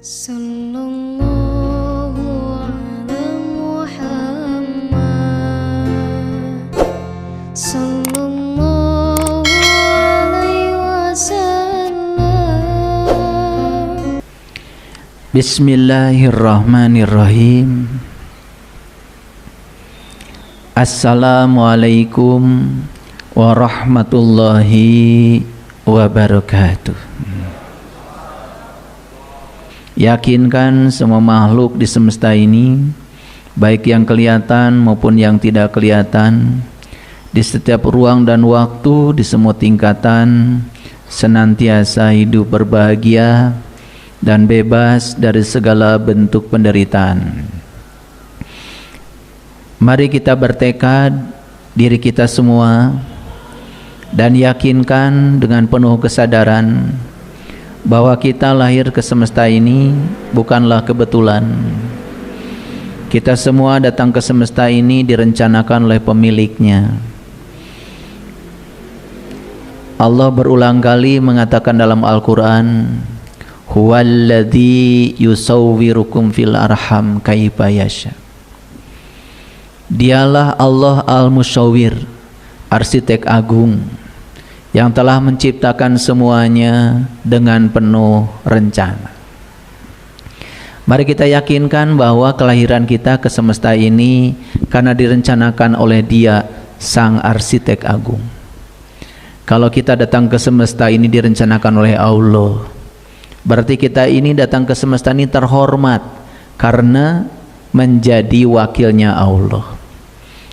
Sallallahu ala Muhammad Sallallahu alaihi wasallam. Bismillahirrahmanirrahim. Assalamualaikum warahmatullahi wabarakatuh. Yakinkan semua makhluk di semesta ini, baik yang kelihatan maupun yang tidak kelihatan, di setiap ruang dan waktu, di semua tingkatan, senantiasa hidup berbahagia dan bebas dari segala bentuk penderitaan. Mari kita bertekad diri kita semua dan yakinkan dengan penuh kesadaran bahwa kita lahir ke semesta ini bukanlah kebetulan. Kita semua datang ke semesta ini direncanakan oleh pemiliknya. Allah berulang kali mengatakan dalam Al-Quran, Huwaladzi yusawwirukum fil arham kaifa yasha. Dialah Allah Al-Musyawwir, arsitek agung, yang telah menciptakan semuanya dengan penuh rencana. Mari kita yakinkan bahwa kelahiran kita ke semesta ini karena direncanakan oleh Dia, Sang Arsitek Agung. Kalau kita datang ke semesta ini direncanakan oleh Allah, berarti kita ini datang ke semesta ini terhormat karena menjadi wakilnya Allah.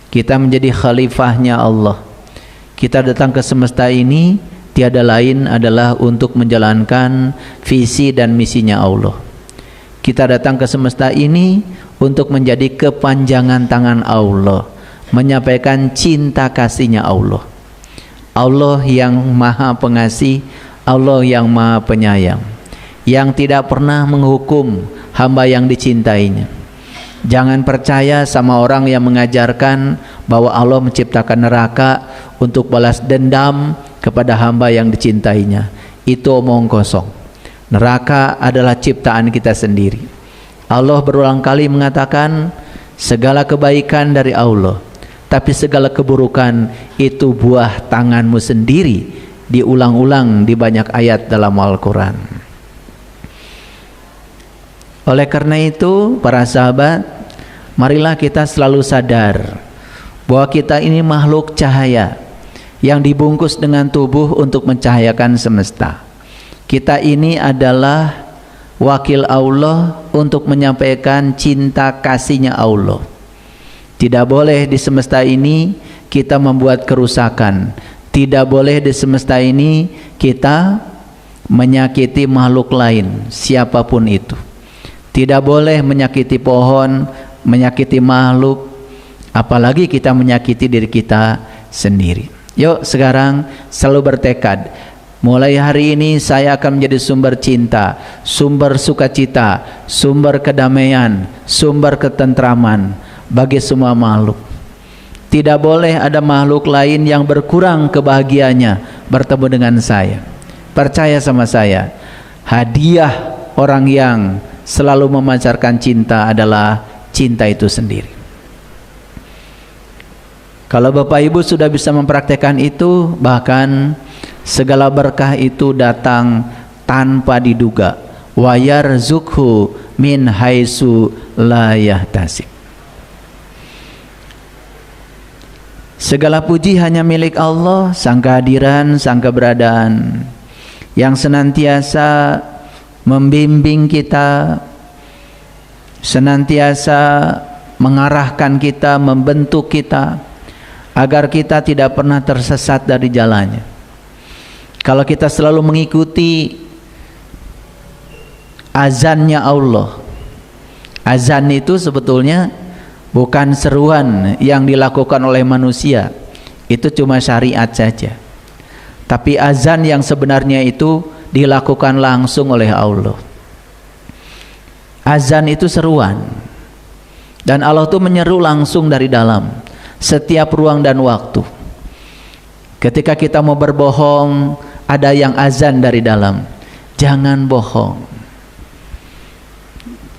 Kita menjadi khalifahnya Allah. Kita datang ke semesta ini tiada lain adalah untuk menjalankan visi dan misinya Allah. Kita datang ke semesta ini untuk menjadi kepanjangan tangan Allah, menyampaikan cinta kasihnya Allah. Allah yang maha pengasih, Allah yang maha penyayang, yang tidak pernah menghukum hamba yang dicintainya. Jangan percaya sama orang yang mengajarkan bahwa Allah menciptakan neraka untuk balas dendam kepada hamba yang dicintainya. Itu omong kosong. Neraka adalah ciptaan kita sendiri. Allah berulang kali mengatakan segala kebaikan dari Allah, tapi segala keburukan itu buah tanganmu sendiri. Diulang-ulang di banyak ayat dalam Al-Quran. Oleh karena itu, para sahabat, marilah kita selalu sadar bahwa kita ini makhluk cahaya yang dibungkus dengan tubuh untuk mencahayakan semesta. Kita ini adalah wakil Allah untuk menyampaikan cinta kasihnya Allah. Tidak boleh di semesta ini kita membuat kerusakan. Tidak boleh di semesta ini kita menyakiti makhluk lain, siapapun itu. Tidak boleh menyakiti pohon, menyakiti makhluk, apalagi kita menyakiti diri kita sendiri. Yuk sekarang selalu bertekad, mulai hari ini saya akan menjadi sumber cinta, sumber sukacita, sumber kedamaian, sumber ketentraman bagi semua makhluk. Tidak boleh ada makhluk lain yang berkurang kebahagiaannya bertemu dengan saya. Percaya sama saya, hadiah orang yang selalu memancarkan cinta adalah cinta itu sendiri. Kalau Bapak Ibu sudah bisa mempraktekkan itu, bahkan segala berkah itu datang tanpa diduga. Wa yarzuqhu min haitsu la yahtasib. Segala puji hanya milik Allah, Sang kehadiran, Sang keberadaan, yang senantiasa membimbing kita, senantiasa mengarahkan kita, membentuk kita agar kita tidak pernah tersesat dari jalannya. Kalau kita selalu mengikuti azannya Allah, azan itu sebetulnya bukan seruan yang dilakukan oleh manusia, itu cuma syariat saja. Tapi azan yang sebenarnya itu dilakukan langsung oleh Allah. Azan itu seruan, dan Allah itu menyeru langsung dari dalam setiap ruang dan waktu. Ketika kita mau berbohong, ada yang azan dari dalam, jangan bohong.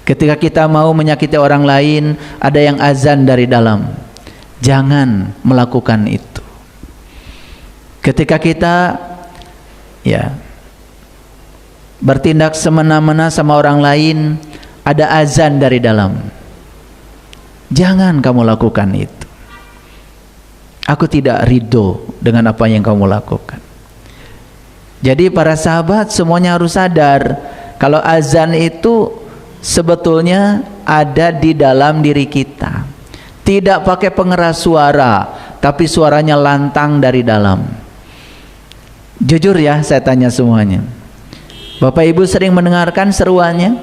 Ketika kita mau menyakiti orang lain, ada yang azan dari dalam. Jangan melakukan itu. Ketika kita bertindak semena-mena sama orang lain, ada azan dari dalam. Jangan kamu lakukan itu. Aku tidak ridho dengan apa yang kamu lakukan. Jadi para sahabat semuanya harus sadar kalau azan itu sebetulnya ada di dalam diri kita. Tidak pakai pengeras suara, tapi suaranya lantang dari dalam. Jujur ya, saya tanya semuanya. Bapak Ibu sering mendengarkan seruannya?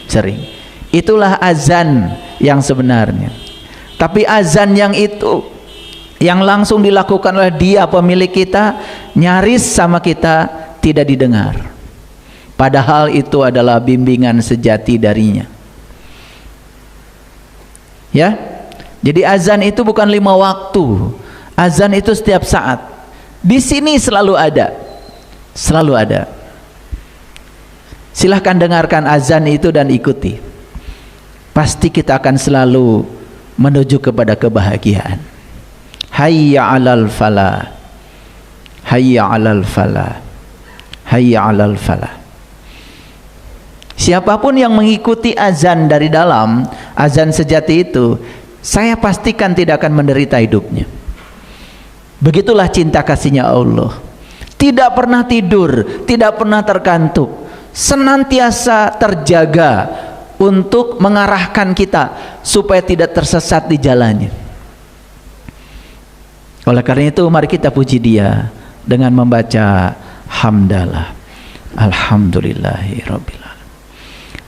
Sering. Itulah azan yang sebenarnya. Tapi azan yang itu, yang langsung dilakukan oleh dia pemilik kita, nyaris sama kita tidak didengar. Padahal itu adalah bimbingan sejati darinya. Ya, jadi azan itu bukan 5 waktu. Azan itu setiap saat. Di sini selalu ada, selalu ada. Silahkan dengarkan azan itu dan ikuti. Pasti kita akan selalu menuju kepada kebahagiaan. Hayya 'alal falah, hayya 'alal falah, hayya 'alal falah. Siapapun yang mengikuti azan dari dalam, azan sejati itu, saya pastikan tidak akan menderita hidupnya. Begitulah cinta kasihnya Allah. Tidak pernah tidur, tidak pernah terkantuk, senantiasa terjaga untuk mengarahkan kita supaya tidak tersesat di jalannya. Oleh karena itu mari kita puji Dia dengan membaca hamdalah. Alhamdulillahirabbil alamin.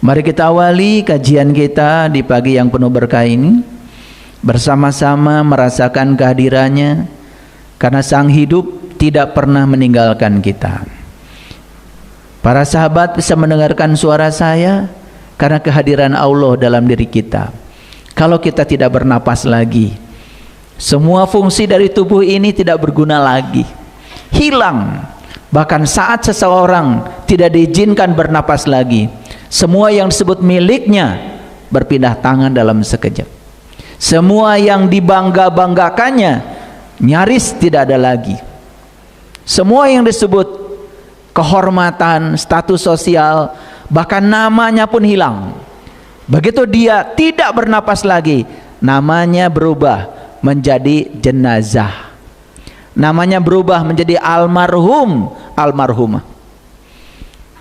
Mari kita awali kajian kita di pagi yang penuh berkah ini, bersama-sama merasakan kehadirannya, karena Sang Hidup tidak pernah meninggalkan kita. Para sahabat bisa mendengarkan suara saya karena kehadiran Allah dalam diri kita. Kalau kita tidak bernapas lagi, semua fungsi dari tubuh ini tidak berguna lagi, hilang. Bahkan saat seseorang tidak diizinkan bernapas lagi, semua yang disebut miliknya berpindah tangan dalam sekejap. Semua yang dibangga-banggakannya nyaris tidak ada lagi. Semua yang disebut kehormatan, status sosial, bahkan namanya pun hilang. Begitu dia tidak bernapas lagi, namanya berubah menjadi jenazah. Namanya berubah menjadi almarhum, almarhumah.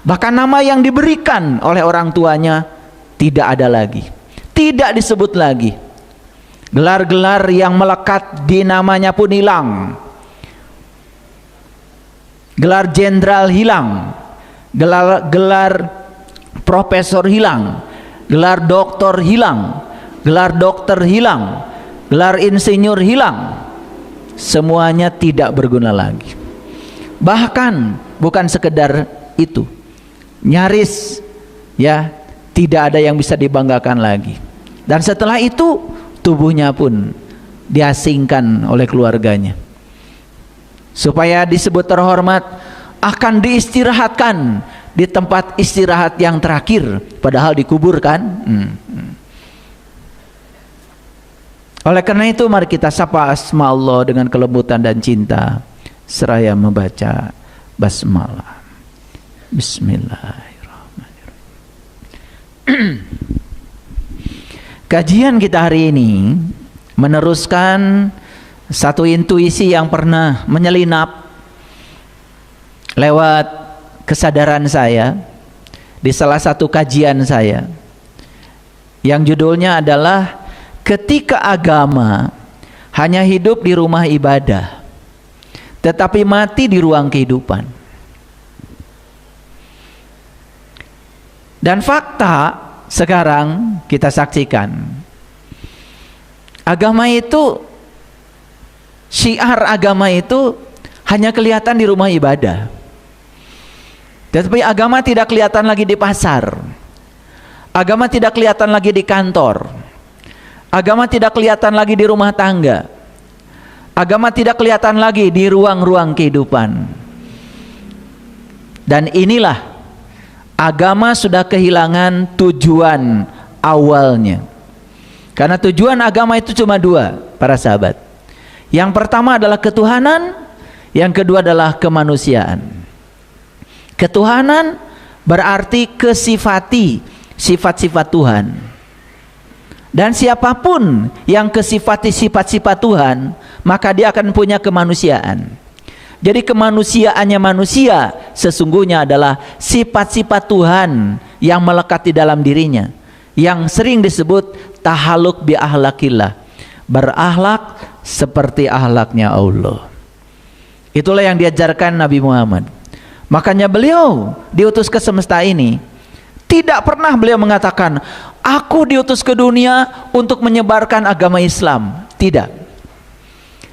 Bahkan nama yang diberikan oleh orang tuanya tidak ada lagi, tidak disebut lagi. Gelar-gelar yang melekat di namanya pun hilang. Gelar jenderal hilang, gelar profesor hilang, gelar doktor hilang, gelar dokter hilang, gelar insinyur hilang. Semuanya tidak berguna lagi. Bahkan bukan sekedar itu, nyaris tidak ada yang bisa dibanggakan lagi. Dan setelah itu tubuhnya pun diasingkan oleh keluarganya. Supaya disebut terhormat, akan diistirahatkan di tempat istirahat yang terakhir, padahal dikuburkan. Oleh karena itu mari kita sapa asma Allah dengan kelembutan dan cinta seraya membaca basmalah. Bismillahirrahmanirrahim. Kajian kita hari ini meneruskan satu intuisi yang pernah menyelinap lewat kesadaran saya di salah satu kajian saya, yang judulnya adalah ketika agama hanya hidup di rumah ibadah tetapi mati di ruang kehidupan. Dan fakta sekarang kita saksikan, agama itu, syiar agama itu hanya kelihatan di rumah ibadah, tetapi agama tidak kelihatan lagi di pasar, agama tidak kelihatan lagi di kantor, agama tidak kelihatan lagi di rumah tangga, agama tidak kelihatan lagi di ruang-ruang kehidupan. Dan inilah agama sudah kehilangan tujuan awalnya. Karena tujuan agama itu cuma dua, para sahabat. Yang pertama adalah ketuhanan, yang kedua adalah kemanusiaan. Ketuhanan berarti kesifati sifat-sifat Tuhan. Dan siapapun yang kesifati sifat-sifat Tuhan, maka dia akan punya kemanusiaan. Jadi kemanusiaannya manusia sesungguhnya adalah sifat-sifat Tuhan yang melekat di dalam dirinya, yang sering disebut tahaluk bi ahlakillah, berakhlak seperti akhlaknya Allah. Itulah yang diajarkan Nabi Muhammad. Makanya beliau diutus ke semesta ini, tidak pernah beliau mengatakan, aku diutus ke dunia untuk menyebarkan agama Islam. Tidak.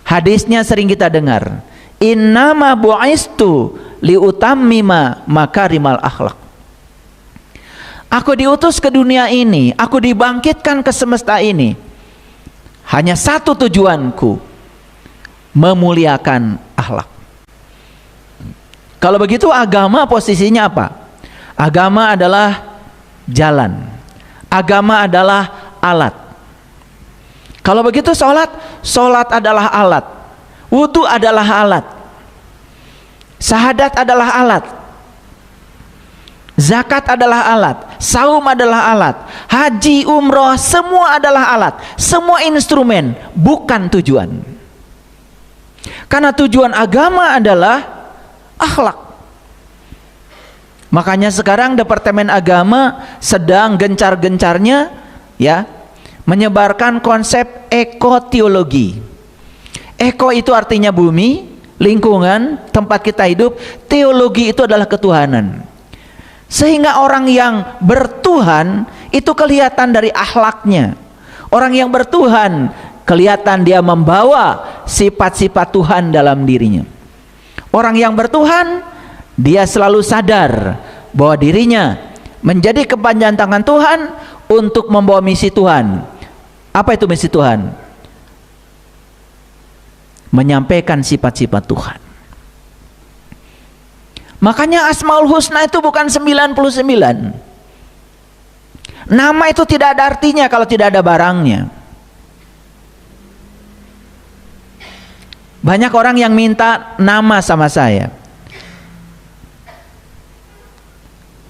Hadisnya sering kita dengar, innama bu'istu liutammima makarimal akhlak. Aku diutus ke dunia ini, aku dibangkitkan ke semesta ini, hanya satu tujuanku, memuliakan akhlak. Kalau begitu agama posisinya apa? Agama adalah jalan, agama adalah alat. Kalau begitu sholat adalah alat, wudu adalah alat, syahadat adalah alat, zakat adalah alat, saum adalah alat, haji, umroh, semua adalah alat, semua instrumen, bukan tujuan. Karena tujuan agama adalah akhlak. Makanya sekarang Departemen Agama sedang gencar-gencarnya ya menyebarkan konsep ekoteologi. Eko itu artinya bumi, lingkungan, tempat kita hidup. Teologi itu adalah ketuhanan. Sehingga orang yang bertuhan itu kelihatan dari akhlaknya. Orang yang bertuhan kelihatan dia membawa sifat-sifat Tuhan dalam dirinya. Orang yang bertuhan, dia selalu sadar bahwa dirinya menjadi kepanjangan tangan Tuhan untuk membawa misi Tuhan. Apa itu misi Tuhan? Menyampaikan sifat-sifat Tuhan. Makanya Asmaul Husna itu bukan 99. Nama itu tidak ada artinya kalau tidak ada barangnya. Banyak orang yang minta nama sama saya.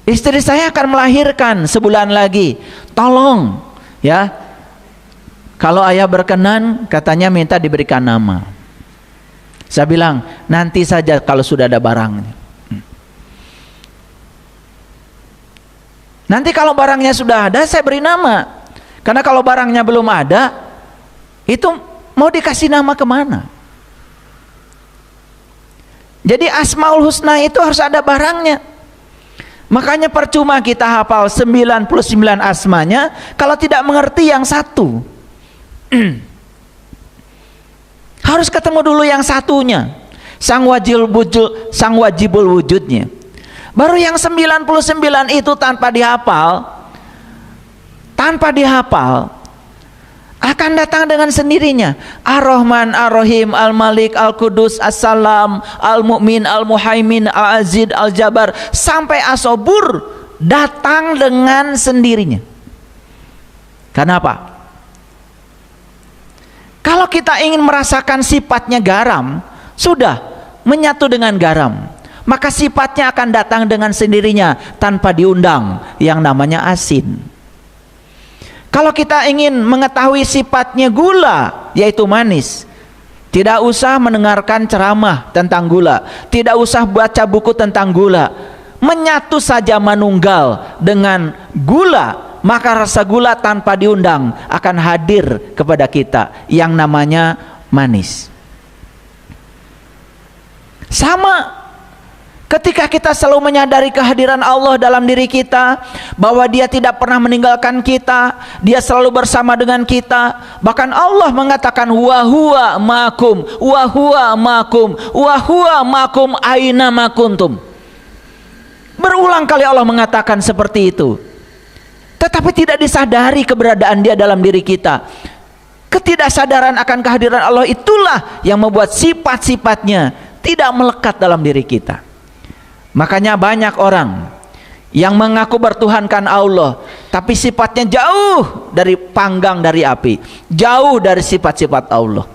Istri saya akan melahirkan sebulan lagi. Tolong ya. Kalau ayah berkenan, katanya minta diberikan nama. Saya bilang, nanti saja kalau sudah ada barangnya. Nanti kalau barangnya sudah ada, saya beri nama. Karena kalau barangnya belum ada, itu mau dikasih nama kemana? Jadi Asmaul Husna itu harus ada barangnya. Makanya percuma kita hafal 99 asmanya kalau tidak mengerti yang satu. Harus ketemu dulu yang satunya, sang wajibul wujudnya. Baru yang 99 itu tanpa dihafal akan datang dengan sendirinya. Ar-Rahman, Ar-Rahim, Al-Malik, Al-Qudus, As-Salam, Al-Mu'min, Al-Muhaimin, Al-Aziz, Al-Jabar, sampai As-Sabur datang dengan sendirinya. Kenapa? Kalau kita ingin merasakan sifatnya garam, sudah menyatu dengan garam, maka sifatnya akan datang dengan sendirinya tanpa diundang, yang namanya asin. Kalau kita ingin mengetahui sifatnya gula, yaitu manis, tidak usah mendengarkan ceramah tentang gula, tidak usah baca buku tentang gula, menyatu saja manunggal dengan gula, maka rasa gula tanpa diundang akan hadir kepada kita, yang namanya manis. Sama ketika kita selalu menyadari kehadiran Allah dalam diri kita, bahwa Dia tidak pernah meninggalkan kita, Dia selalu bersama dengan kita. Bahkan Allah mengatakan wa huwa ma'akum, wa huwa ma'akum, wa huwa ma'akum aina ma kuntum. Berulang kali Allah mengatakan seperti itu. Tetapi tidak disadari keberadaan Dia dalam diri kita. Ketidaksadaran akan kehadiran Allah itulah yang membuat sifat-sifatnya tidak melekat dalam diri kita. Makanya banyak orang yang mengaku bertuhankan Allah, tapi sifatnya jauh dari panggang dari api, jauh dari sifat-sifat Allah.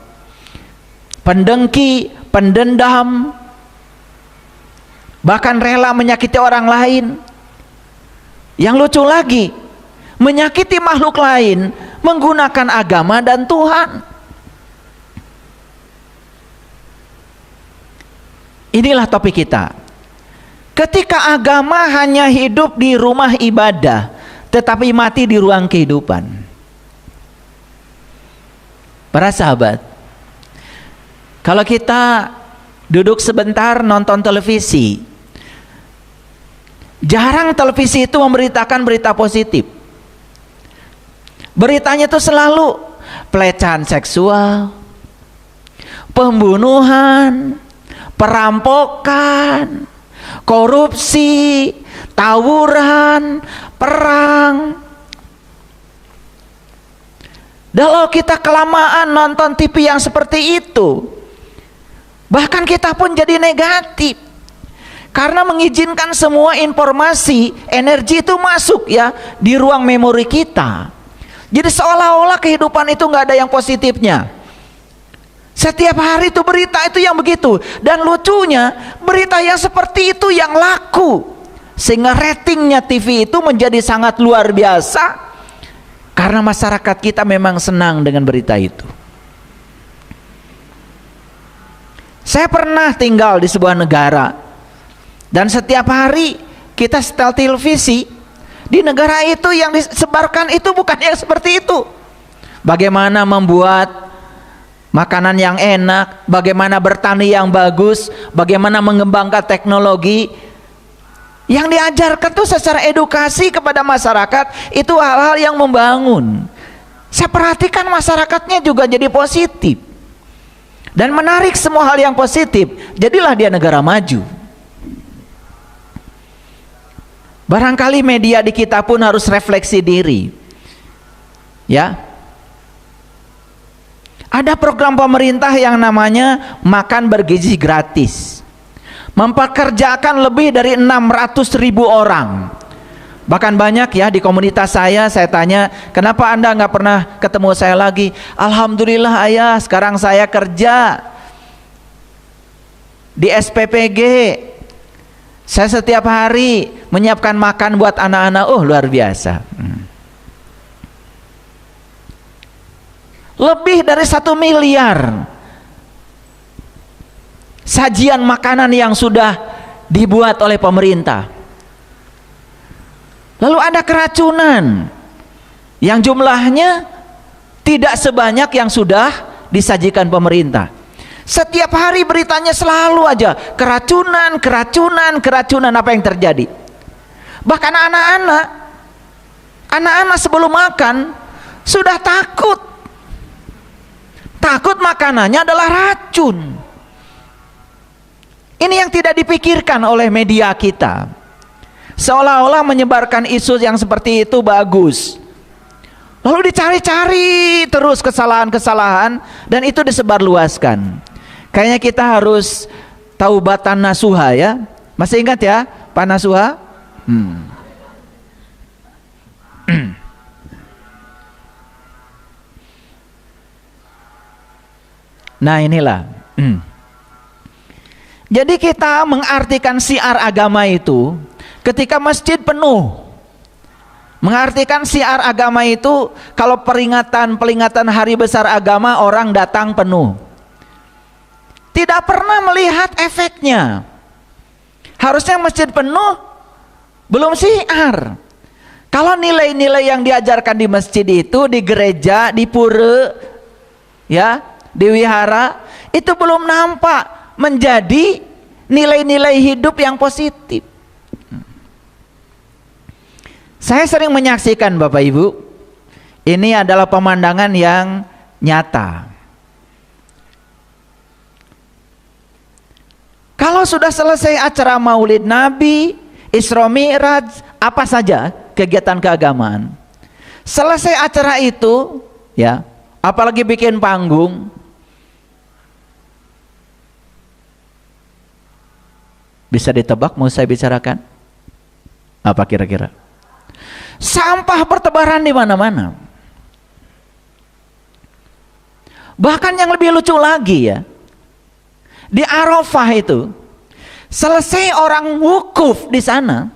Pendengki, pendendam, bahkan rela menyakiti orang lain. Yang lucu lagi, menyakiti makhluk lain menggunakan agama dan Tuhan. Inilah topik kita. Ketika agama hanya hidup di rumah ibadah, tetapi mati di ruang kehidupan. Para sahabat, kalau kita duduk sebentar nonton televisi, jarang televisi itu memberitakan berita positif. Beritanya itu selalu pelecehan seksual, pembunuhan, perampokan, korupsi, tawuran, perang. Kalau kita kelamaan nonton TV yang seperti itu, bahkan kita pun jadi negatif, karena mengizinkan semua informasi, energi itu masuk ya di ruang memori kita. Jadi seolah-olah kehidupan itu nggak ada yang positifnya. Setiap hari itu berita itu yang begitu, dan lucunya berita yang seperti itu yang laku, sehingga ratingnya TV itu menjadi sangat luar biasa, karena masyarakat kita memang senang dengan berita itu. Saya pernah tinggal di sebuah negara, dan setiap hari kita setel televisi. Di negara itu yang disebarkan itu bukan yang seperti itu. Bagaimana membuat makanan yang enak, bagaimana bertani yang bagus, bagaimana mengembangkan teknologi. Yang diajarkan tuh secara edukasi kepada masyarakat itu hal-hal yang membangun. Saya perhatikan masyarakatnya juga jadi positif dan menarik semua hal yang positif. Jadilah dia negara maju. Barangkali media di kita pun harus refleksi diri, ya. Ada program pemerintah yang namanya makan bergizi gratis, mempekerjakan lebih dari 600.000 orang. Bahkan banyak ya di komunitas saya tanya, kenapa Anda nggak pernah ketemu saya lagi? Alhamdulillah ayah, sekarang saya kerja di SPPG. Saya setiap hari menyiapkan makan buat anak-anak. Oh, luar biasa. Lebih dari 1 miliar sajian makanan yang sudah dibuat oleh pemerintah. Lalu ada keracunan yang jumlahnya tidak sebanyak yang sudah disajikan pemerintah. Setiap hari beritanya selalu aja keracunan, keracunan, keracunan. Apa yang terjadi? Bahkan anak-anak sebelum makan sudah takut makanannya adalah racun. Ini yang tidak dipikirkan oleh media kita. Seolah-olah menyebarkan isu yang seperti itu bagus, lalu dicari-cari terus kesalahan-kesalahan, dan itu disebarluaskan. Kayaknya kita harus taubatan nasuha ya. Masih ingat ya Pak Nasuha? Nah inilah. Jadi kita mengartikan syiar agama itu ketika masjid penuh. Mengartikan syiar agama itu kalau peringatan hari besar agama orang datang penuh. Tidak pernah melihat efeknya. Harusnya masjid penuh belum syiar. Kalau nilai-nilai yang diajarkan di masjid itu, di gereja, di pura, ya, di wihara, itu belum nampak menjadi nilai-nilai hidup yang positif. Saya sering menyaksikan Bapak Ibu, ini adalah pemandangan yang nyata. Kalau sudah selesai acara Maulid Nabi, Isra Mi'raj, apa saja kegiatan keagamaan, selesai acara itu, ya, apalagi bikin panggung, bisa ditebak mau saya bicarakan? Apa kira-kira? Sampah bertebaran di mana-mana. Bahkan yang lebih lucu lagi ya, di Arafah itu, selesai orang wukuf di sana,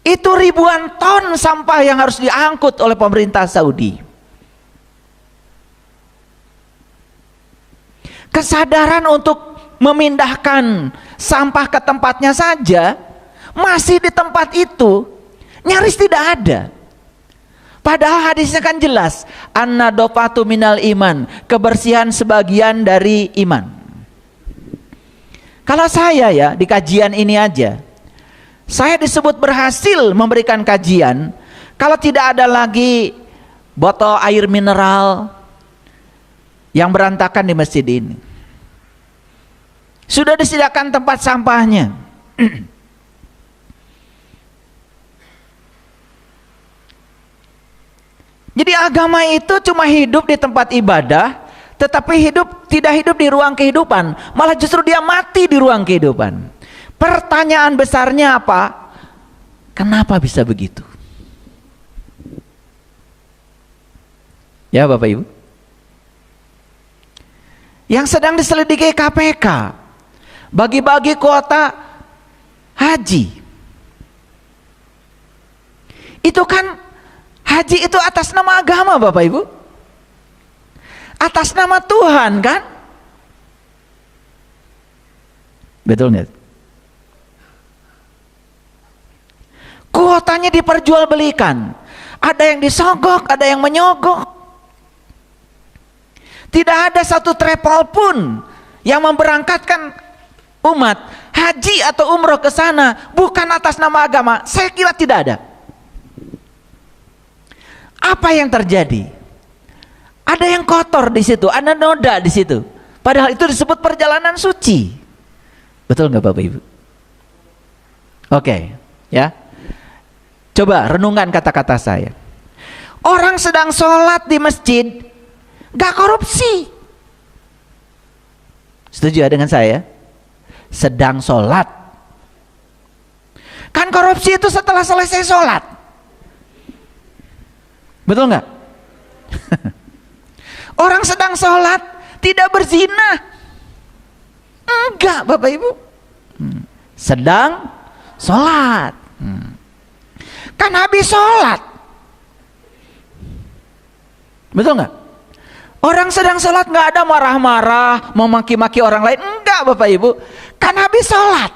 itu ribuan ton sampah yang harus diangkut oleh pemerintah Saudi. Kesadaran untuk memindahkan sampah ke tempatnya saja masih di tempat itu nyaris tidak ada. Padahal hadisnya kan jelas, an-nadofatu minal iman, kebersihan sebagian dari iman. Kalau saya ya di kajian ini aja, saya disebut berhasil memberikan kajian kalau tidak ada lagi botol air mineral yang berantakan di masjid ini. Sudah disediakan tempat sampahnya. Jadi agama itu cuma hidup di tempat ibadah, tetapi tidak hidup di ruang kehidupan, malah justru dia mati di ruang kehidupan. Pertanyaan besarnya apa? Kenapa bisa begitu? Ya Bapak Ibu, yang sedang diselidiki KPK, bagi-bagi kuota haji, itu kan haji itu atas nama agama Bapak Ibu, atas nama Tuhan kan? Betul nggak? Kuotanya diperjualbelikan, ada yang disogok, ada yang menyogok. Tidak ada satu travel pun yang memberangkatkan umat haji atau umroh ke sana bukan atas nama agama. Saya kira tidak ada. Apa yang terjadi? Ada yang kotor di situ, ada noda di situ. Padahal itu disebut perjalanan suci. Betul nggak Bapak Ibu? Oke, ya. Coba renungkan kata-kata saya. Orang sedang sholat di masjid, gak korupsi. Setuju ya dengan saya? Sedang sholat. Kan korupsi itu setelah selesai sholat. Betul nggak? Orang sedang sholat tidak berzina. Enggak Bapak Ibu. Sedang sholat. Kan habis sholat. Betul nggak? Orang sedang sholat nggak ada marah-marah, memaki-maki orang lain. Enggak Bapak Ibu. Kan habis sholat.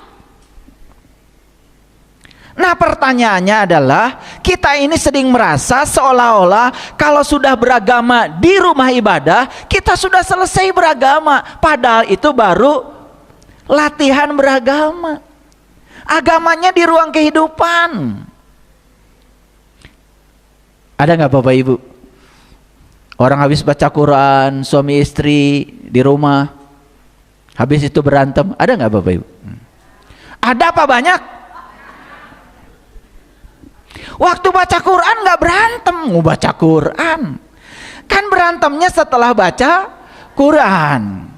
Nah pertanyaannya adalah, kita ini sering merasa seolah-olah kalau sudah beragama di rumah ibadah, kita sudah selesai beragama. Padahal itu baru latihan beragama. Agamanya di ruang kehidupan. Ada nggak Bapak Ibu? Orang habis baca Quran, suami istri di rumah, habis itu berantem. Ada nggak Bapak Ibu? Ada apa banyak? Waktu baca Quran nggak berantem, mau baca Quran. Kan berantemnya setelah baca Quran.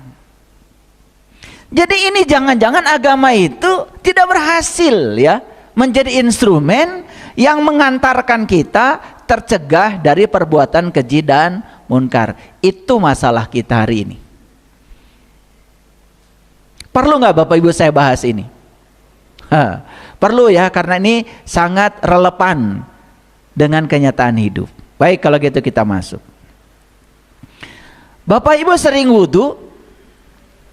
Jadi ini jangan-jangan agama itu tidak berhasil ya menjadi instrumen yang mengantarkan kita tercegah dari perbuatan keji dan munkar. Itu masalah kita hari ini. Perlu nggak Bapak Ibu saya bahas ini? Perlu ya, karena ini sangat relevan dengan kenyataan hidup. Baik, kalau gitu kita masuk. Bapak Ibu sering wudhu?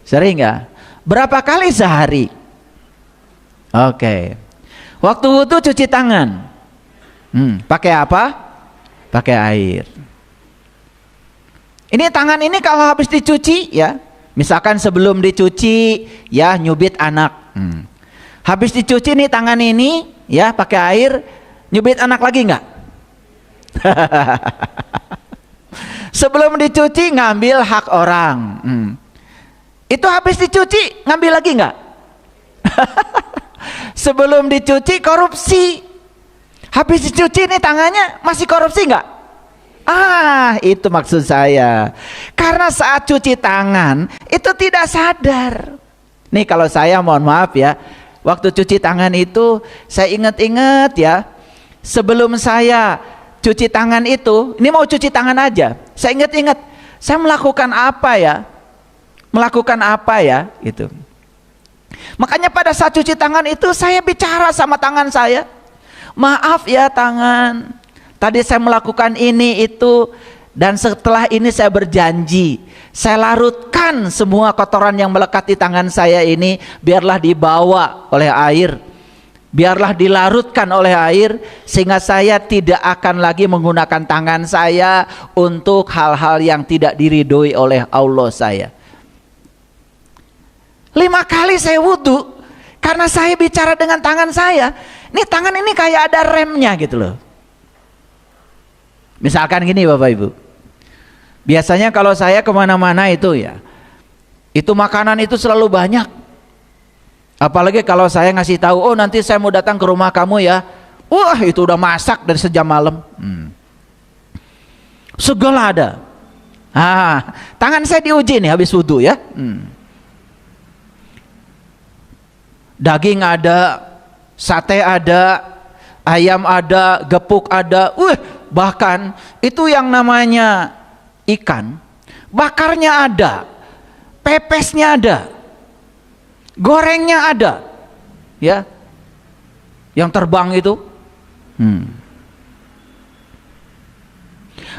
Sering nggak? Berapa kali sehari? Oke. Waktu wudhu cuci tangan. Pakai apa? Pakai air. Ini tangan ini kalau habis dicuci ya, misalkan sebelum dicuci ya nyubit anak. Habis dicuci nih tangan ini ya pakai air, nyubit anak lagi nggak? Sebelum dicuci ngambil hak orang. Itu habis dicuci ngambil lagi nggak? Sebelum dicuci korupsi. Habis dicuci nih tangannya masih korupsi nggak? Itu maksud saya. Karena saat cuci tangan itu tidak sadar. Nih kalau saya mohon maaf ya, waktu cuci tangan itu saya ingat-ingat ya, sebelum saya cuci tangan itu, ini mau cuci tangan aja, saya ingat-ingat saya melakukan apa ya, gitu. Makanya pada saat cuci tangan itu saya bicara sama tangan saya, maaf ya tangan, tadi saya melakukan ini itu, dan setelah ini saya berjanji, saya larutkan semua kotoran yang melekat di tangan saya ini, biarlah dibawa oleh air, biarlah dilarutkan oleh air, sehingga saya tidak akan lagi menggunakan tangan saya untuk hal-hal yang tidak diridhoi oleh Allah saya. 5 kali saya wudhu, karena saya bicara dengan tangan saya. Ini tangan ini kayak ada remnya gitu loh. Misalkan gini Bapak Ibu, biasanya kalau saya kemana-mana itu ya, itu makanan itu selalu banyak. Apalagi kalau saya ngasih tahu, oh nanti saya mau datang ke rumah kamu ya, wah itu udah masak dari sejam malam. Segala ada. Tangan saya diuji nih habis wudhu ya. Daging ada, sate ada, ayam ada, gepuk ada, bahkan itu yang namanya ikan, bakarnya ada, pepesnya ada, gorengnya ada, ya, yang terbang itu,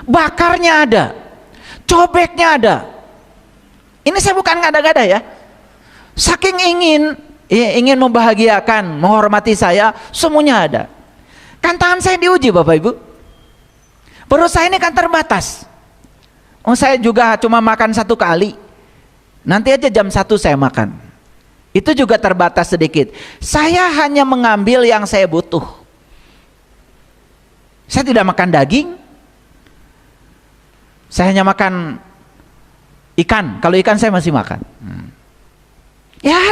bakarnya ada, cobeknya ada. Ini saya bukan ngada-ngada ya, saking ingin membahagiakan, menghormati saya, semuanya ada. Kan tangan saya diuji Bapak Ibu, perut saya ini kan terbatas. Saya juga cuma makan 1 kali, nanti aja jam 1 saya makan, itu juga terbatas sedikit. Saya hanya mengambil yang saya butuh. Saya tidak makan daging, saya hanya makan ikan. Kalau ikan saya masih makan. Ya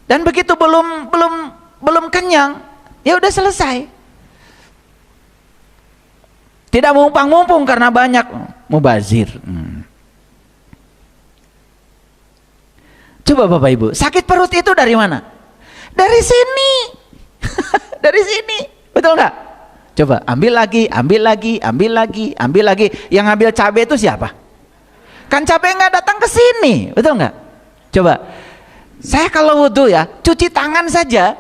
dan begitu belum kenyang, ya udah selesai. Tidak mumpang-mumpung karena banyak, mubazir. Coba Bapak Ibu, sakit perut itu dari mana? Dari sini. Dari sini, betul nggak? Coba ambil lagi. Yang ambil cabai itu siapa? Kan cabai nggak datang ke sini, betul nggak? Coba, saya kalau wudhu ya, cuci tangan saja,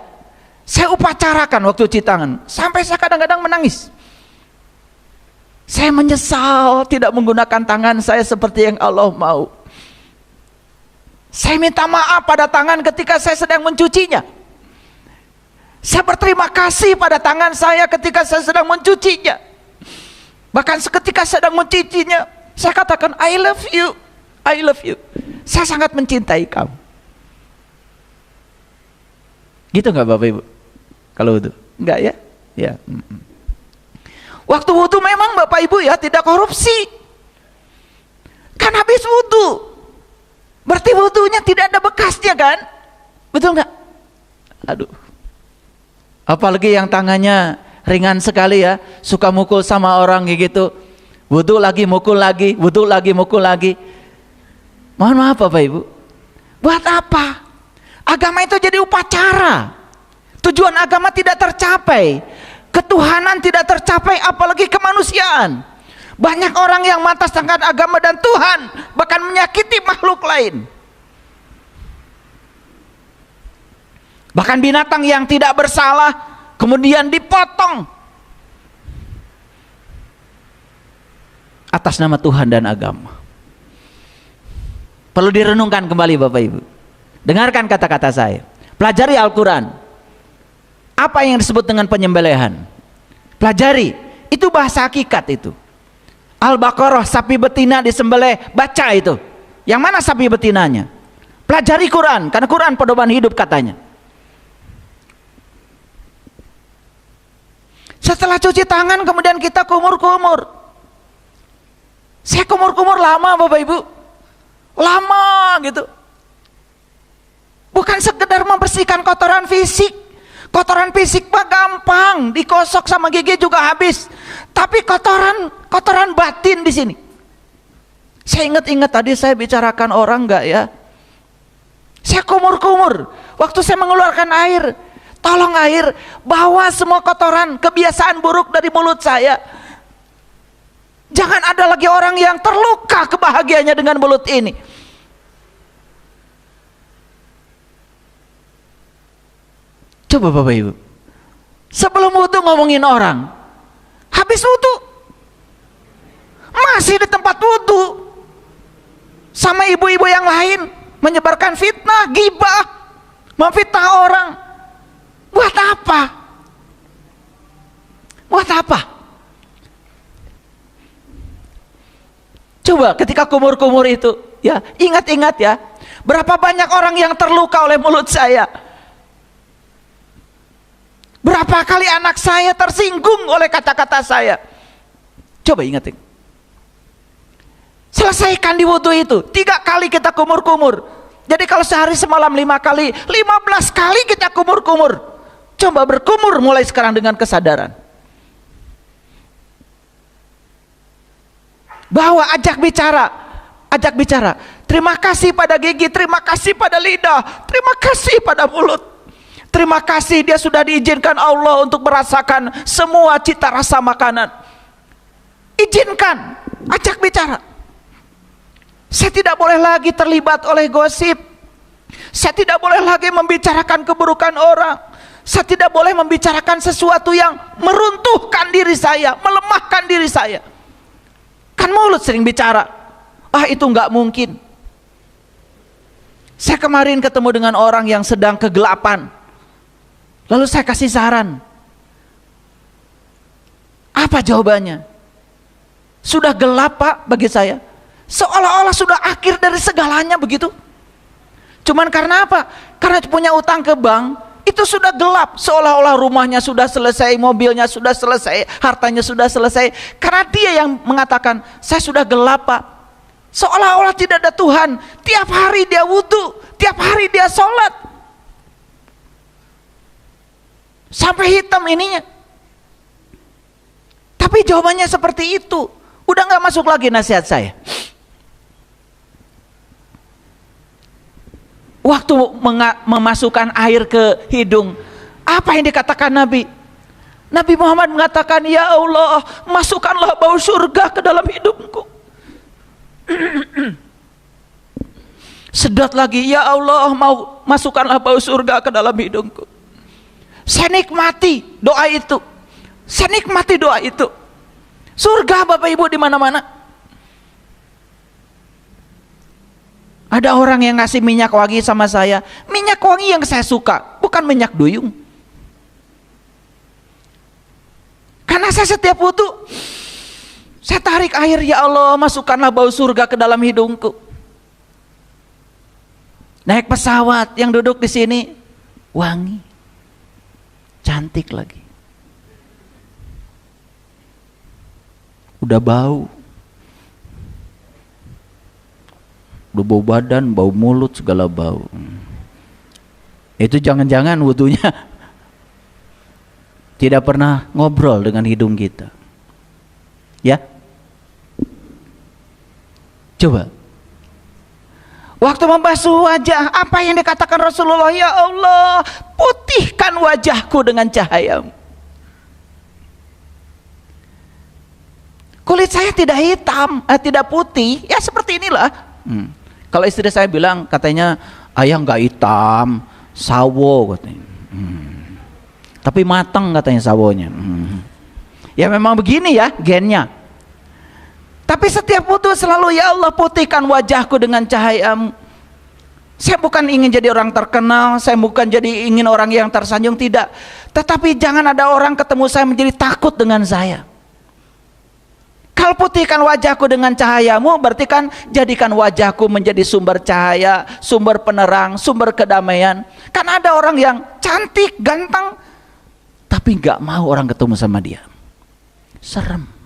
saya upacarakan waktu cuci tangan, sampai saya kadang-kadang menangis. Saya menyesal tidak menggunakan tangan saya seperti yang Allah mau. Saya minta maaf pada tangan ketika saya sedang mencucinya. Saya berterima kasih pada tangan saya ketika saya sedang mencucinya. Bahkan ketika sedang mencucinya, saya katakan I love you, I love you. Saya sangat mencintai kamu. Gitu nggak Bapak Ibu? Kalau itu enggak ya? Ya. Waktu wudhu memang Bapak Ibu ya tidak korupsi. Kan habis wudhu, berarti wudhunya tidak ada bekasnya kan? Betul nggak? Aduh. Apalagi yang tangannya ringan sekali ya, suka mukul sama orang kayak gitu. Wudhu lagi mukul lagi, wudhu lagi mukul lagi. Mohon maaf Bapak Ibu, buat apa? Agama itu jadi upacara. Tujuan agama tidak tercapai, ketuhanan tidak tercapai, apalagi kemanusiaan. Banyak orang yang mengatasnamakan agama dan Tuhan, bahkan menyakiti makhluk lain. Bahkan binatang yang tidak bersalah kemudian dipotong atas nama Tuhan dan agama. Perlu direnungkan kembali Bapak Ibu. Dengarkan kata-kata saya, pelajari Al-Quran. Apa yang disebut dengan penyembelihan? Pelajari, itu bahasa hakikat itu. Al-Baqarah, sapi betina disembelih, baca itu. Yang mana sapi betinanya? Pelajari Quran, karena Quran pedoman hidup katanya. Setelah cuci tangan kemudian kita kumur-kumur. Saya kumur-kumur lama Bapak Ibu, lama gitu. Bukan sekedar membersihkan kotoran fisik. Kotoran fisik mah gampang, dikosok sama gigi juga habis. Tapi kotoran batin di sini. Saya ingat tadi saya bicarakan orang enggak ya? Saya kumur-kumur. Waktu saya mengeluarkan air, tolong air, bawa semua kotoran, kebiasaan buruk dari mulut saya. Jangan ada lagi orang yang terluka kebahagiaannya dengan mulut ini. Coba Bapak Ibu, sebelum wudu ngomongin orang, habis wudu masih di tempat wudu sama ibu-ibu yang lain menyebarkan fitnah, ghibah, memfitnah orang. Buat apa? Buat apa? Coba ketika kumur-kumur itu, ya, ingat-ingat ya, berapa banyak orang yang terluka oleh mulut saya. Berapa kali anak saya tersinggung oleh kata-kata saya. Coba ingatin. Selesaikan di wudhu itu. 3 kali kita kumur-kumur. Jadi kalau sehari semalam 5 kali, 15 kali kita kumur-kumur. Coba berkumur mulai sekarang dengan kesadaran. Bawa, ajak bicara. Ajak bicara. Terima kasih pada gigi, terima kasih pada lidah, terima kasih pada mulut. Terima kasih dia sudah diizinkan Allah untuk merasakan semua cita rasa makanan. Izinkan, ajak bicara. Saya tidak boleh lagi terlibat oleh gosip. Saya tidak boleh lagi membicarakan keburukan orang. Saya tidak boleh membicarakan sesuatu yang meruntuhkan diri saya, melemahkan diri saya. Kan mulut sering bicara. Ah, itu nggak mungkin. Saya kemarin ketemu dengan orang yang sedang kegelapan. Lalu saya kasih saran. Apa jawabannya? Sudah gelap Pak bagi saya. Seolah-olah sudah akhir dari segalanya begitu. Cuman karena apa? Karena punya utang ke bank, itu sudah gelap. Seolah-olah rumahnya sudah selesai, mobilnya sudah selesai, hartanya sudah selesai. Karena dia yang mengatakan, saya sudah gelap Pak. Seolah-olah tidak ada Tuhan. Tiap hari dia wudhu, tiap hari dia sholat. Sampai hitam ininya. Tapi jawabannya seperti itu. Udah gak masuk lagi nasihat saya. Waktu memasukkan air ke hidung, apa yang dikatakan Nabi? Nabi Muhammad mengatakan, ya Allah, masukkanlah bau surga ke dalam hidungku. Sedot lagi, ya Allah, mau masukkanlah bau surga ke dalam hidungku. Saya nikmati doa itu. Saya nikmati doa itu. Surga Bapak Ibu di mana-mana. Ada orang yang ngasih minyak wangi sama saya. Minyak wangi yang saya suka, bukan minyak duyung. Karena saya setiap wudu, saya tarik air, ya Allah, masukkanlah bau surga ke dalam hidungku. Naik pesawat, yang duduk di sini wangi. Cantik lagi. Udah bau. Udah bau badan, bau mulut, segala bau. Itu jangan-jangan wudunya tidak pernah ngobrol dengan hidung kita. Ya? Coba. Waktu membasuh wajah, apa yang dikatakan Rasulullah? Ya Allah, putihkan wajahku dengan cahayamu. Kulit saya tidak hitam, tidak putih, ya seperti inilah. Kalau istri saya bilang, katanya ayah nggak hitam, sawo katanya. Tapi matang katanya sawonya. Ya memang begini ya gennya. Tapi setiap wudu selalu, ya Allah, putihkan wajahku dengan cahayamu. Saya bukan ingin jadi orang terkenal, saya bukan jadi ingin orang yang tersanjung, tidak. Tetapi jangan ada orang ketemu saya menjadi takut dengan saya. Kalau putihkan wajahku dengan cahayamu, berarti kan jadikan wajahku menjadi sumber cahaya, sumber penerang, sumber kedamaian. Karena ada orang yang cantik, ganteng, tapi gak mau orang ketemu sama dia. Serem.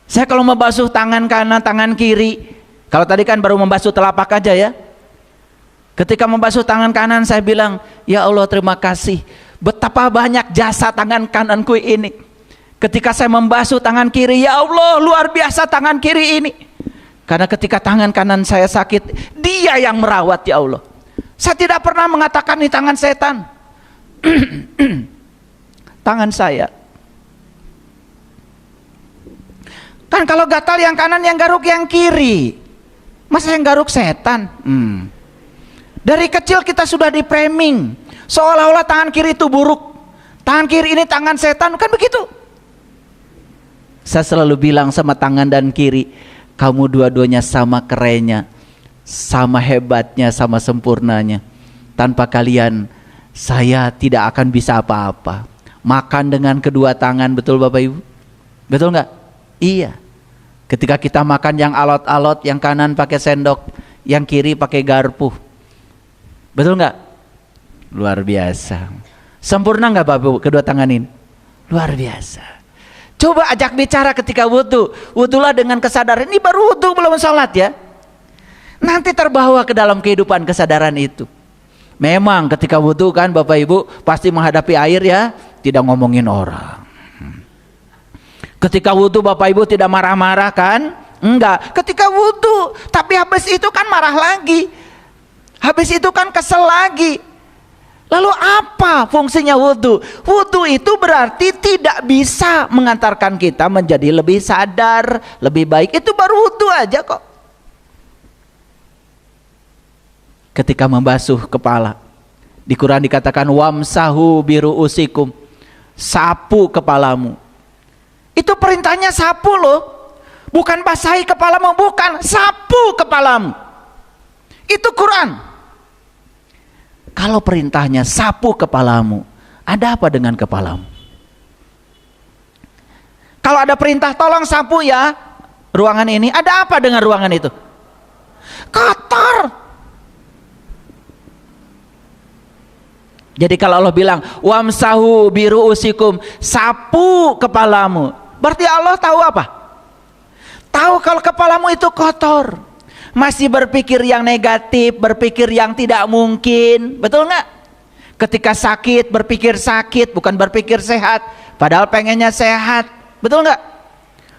Saya kalau membasuh tangan kanan, tangan kiri, kalau tadi kan baru membasuh telapak aja ya. Ketika membasuh tangan kanan, saya bilang, ya Allah, terima kasih. Betapa banyak jasa tangan kananku ini. Ketika saya membasuh tangan kiri, ya Allah, luar biasa tangan kiri ini. Karena ketika tangan kanan saya sakit, Dia yang merawat ya Allah. Saya tidak pernah mengatakan ini tangan setan. Tangan saya. Kan kalau gatal yang kanan, yang garuk yang kiri. Masa yang garuk setan? Dari kecil kita sudah di framing seolah-olah tangan kiri itu buruk, tangan kiri ini tangan setan, kan begitu. Saya selalu bilang sama tangan dan kiri, kamu dua-duanya sama kerennya, sama hebatnya, sama sempurnanya. Tanpa kalian saya tidak akan bisa apa-apa. Makan dengan kedua tangan, betul Bapak Ibu? Betul nggak? Iya. Ketika kita makan yang alot-alot, yang kanan pakai sendok, yang kiri pakai garpu. Betul nggak? Luar biasa. Sempurna nggak Bapak Ibu kedua tangan ini? Luar biasa. Coba ajak bicara ketika wudhu. Wudhulah dengan kesadaran. Ini baru wudhu belum sholat ya. Nanti terbawa ke dalam kehidupan kesadaran itu. Memang ketika wudhu kan Bapak Ibu pasti menghadapi air ya. Tidak ngomongin orang. Ketika wudhu Bapak Ibu tidak marah-marah kan? Enggak. Ketika wudhu. Tapi habis itu kan marah lagi. Habis itu kan kesel lagi. Lalu apa fungsinya wudhu? Wudhu itu berarti tidak bisa mengantarkan kita menjadi lebih sadar, lebih baik. Itu baru wudhu aja kok. Ketika membasuh kepala, di Quran dikatakan wamsahu biru'usikum, sapu kepalamu. Itu perintahnya sapu loh. Bukan basahi kepalamu, bukan, sapu kepalamu. Itu Quran. Kalau perintahnya sapu kepalamu, ada apa dengan kepalamu? Kalau ada perintah tolong sapu ya ruangan ini, ada apa dengan ruangan itu? Kotor. Jadi kalau Allah bilang wamsahu biru'usikum, sapu kepalamu, berarti Allah tahu apa? Tahu kalau kepalamu itu kotor. Masih berpikir yang negatif, berpikir yang tidak mungkin, betul nggak? Ketika sakit, berpikir sakit, bukan berpikir sehat, padahal pengennya sehat, betul nggak?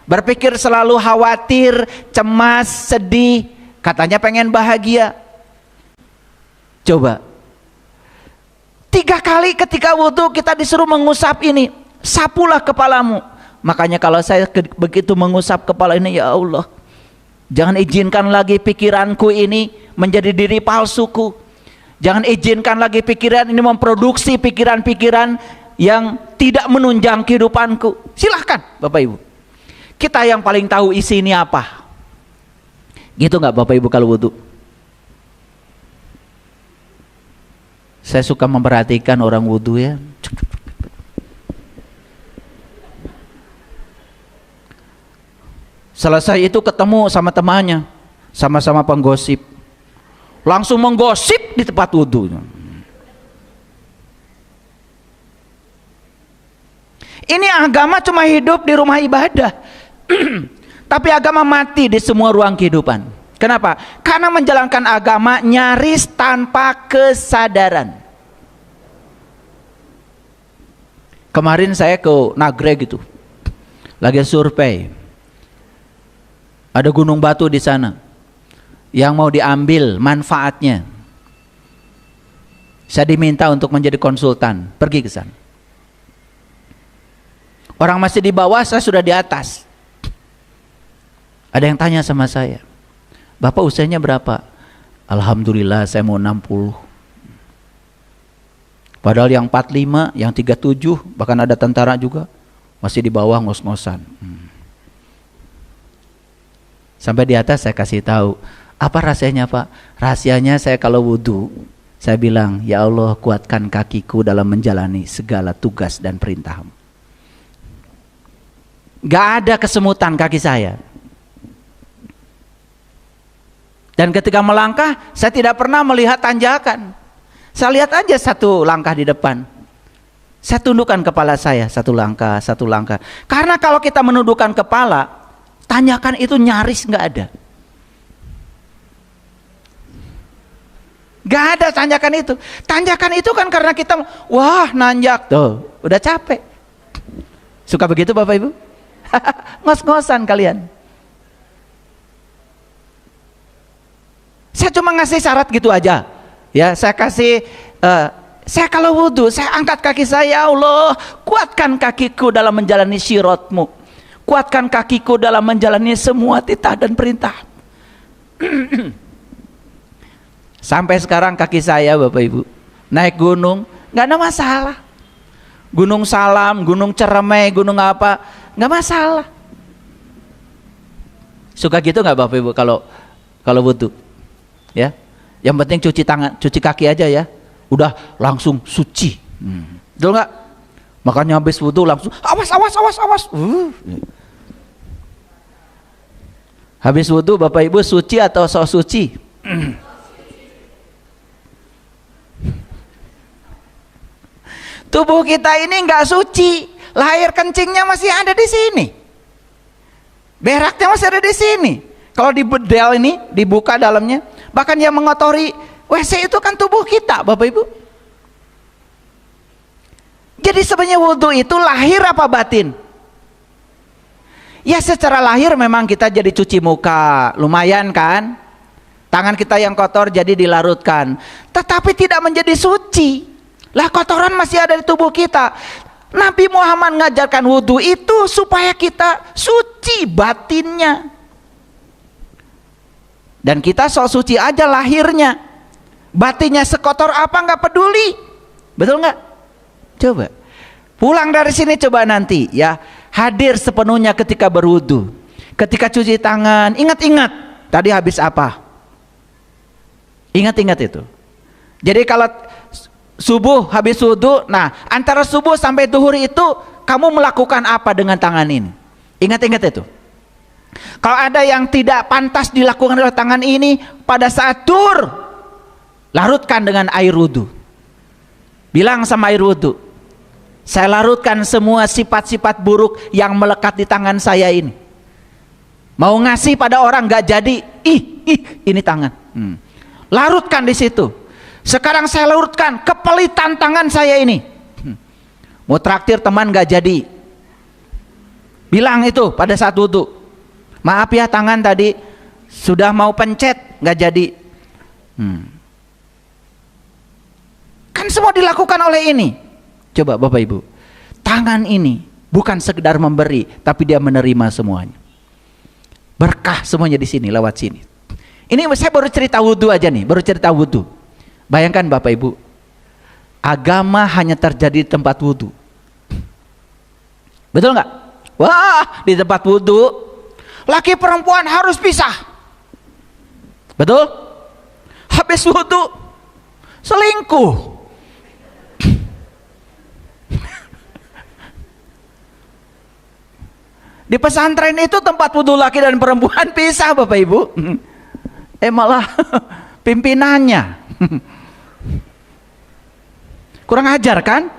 Berpikir selalu khawatir, cemas, sedih, katanya pengen bahagia. Coba, 3 kali ketika wudhu kita disuruh mengusap ini, sapulah kepalamu. Makanya kalau saya begitu mengusap kepala ini, ya Allah, jangan izinkan lagi pikiranku ini menjadi diri palsuku. Jangan izinkan lagi pikiran ini memproduksi pikiran-pikiran yang tidak menunjang kehidupanku. Silahkan Bapak Ibu. Kita yang paling tahu isi ini apa. Gitu nggak Bapak Ibu kalau wudhu? Saya suka memperhatikan orang wudhu ya. Selesai itu ketemu sama temannya, sama-sama penggosip, langsung menggosip di tempat wudhu. Ini agama cuma hidup di rumah ibadah, tapi agama mati di semua ruang kehidupan. Kenapa? Karena menjalankan agama nyaris tanpa kesadaran. Kemarin saya ke Nagreg gitu, lagi survei. Ada gunung batu di sana yang mau diambil manfaatnya. Saya diminta untuk menjadi konsultan, pergi ke sana. Orang masih di bawah, saya sudah di atas. Ada yang tanya sama saya, Bapak usianya berapa? Alhamdulillah saya mau 60. Padahal yang 45, yang 37, bahkan ada tentara juga masih di bawah ngos-ngosan. Sampai di atas saya kasih tahu, apa rahasianya Pak? Rahasianya saya kalau wudhu, saya bilang, ya Allah kuatkan kakiku dalam menjalani segala tugas dan perintahmu. Gak ada kesemutan kaki saya. Dan ketika melangkah, saya tidak pernah melihat tanjakan. Saya lihat aja satu langkah di depan. Saya tundukkan kepala saya, satu langkah, satu langkah. Karena kalau kita menundukkan kepala, tanjakan itu nyaris nggak ada. Nggak ada tanjakan itu. Tanjakan itu kan karena kita, wah nanjak tuh, udah capek. Suka begitu Bapak Ibu? Ngos-ngosan kalian. Saya cuma ngasih syarat gitu aja. Ya, saya kasih saya kalau wudhu, saya angkat kaki saya, ya Allah, kuatkan kakiku dalam menjalani syiratmu. Kuatkan kakiku dalam menjalani semua titah dan perintah. Sampai sekarang kaki saya, Bapak Ibu, naik gunung, nggak ada masalah. Gunung Salam, Gunung Ceremai, gunung apa, nggak masalah. Suka gitu nggak Bapak Ibu kalau wudhu? Ya, yang penting cuci tangan, cuci kaki aja ya. Udah langsung suci. Betul nggak? Makanya habis wudhu langsung awas. Habis wudhu Bapak Ibu suci atau sok suci? Tubuh kita ini nggak suci, lahir kencingnya masih ada di sini, beraknya masih ada di sini. Kalau di bedel ini dibuka dalamnya, bahkan yang mengotori WC itu kan tubuh kita, Bapak Ibu. Jadi sebenarnya wudhu itu lahir apa batin? Ya secara lahir memang kita jadi cuci muka, lumayan kan? Tangan kita yang kotor jadi dilarutkan, tetapi tidak menjadi suci. Lah kotoran masih ada di tubuh kita. Nabi Muhammad mengajarkan wudhu itu supaya kita suci batinnya. Dan kita sok suci aja lahirnya, batinnya sekotor apa nggak peduli. Betul nggak? Coba pulang dari sini, coba nanti ya hadir sepenuhnya ketika berwudhu, ketika cuci tangan, ingat-ingat tadi habis apa, ingat-ingat itu. Jadi kalau subuh habis wudhu, nah antara subuh sampai duhur itu kamu melakukan apa dengan tangan ini? Ingat-ingat itu. Kalau ada yang tidak pantas dilakukan oleh tangan ini pada saat duhur, larutkan dengan air wudhu. Bilang sama air wudhu, saya larutkan semua sifat-sifat buruk yang melekat di tangan saya ini. Mau ngasih pada orang gak jadi, ini tangan. Larutkan di situ. Sekarang saya larutkan kepelitan tangan saya ini. Mau traktir teman gak jadi, bilang itu pada saat wudhu, maaf ya tangan tadi sudah mau pencet gak jadi. Kan semua dilakukan oleh ini. Coba Bapak Ibu, tangan ini bukan sekedar memberi, tapi dia menerima semuanya. Berkah semuanya di sini, lewat sini. Ini saya baru cerita wudhu aja nih, baru cerita wudhu. Bayangkan Bapak Ibu, agama hanya terjadi di tempat wudhu. Betul nggak? Wah, di tempat wudhu laki perempuan harus pisah. Betul? Habis wudhu selingkuh. Di pesantren itu tempat wudhu laki dan perempuan pisah Bapak Ibu. Malah pimpinannya kurang ajar kan?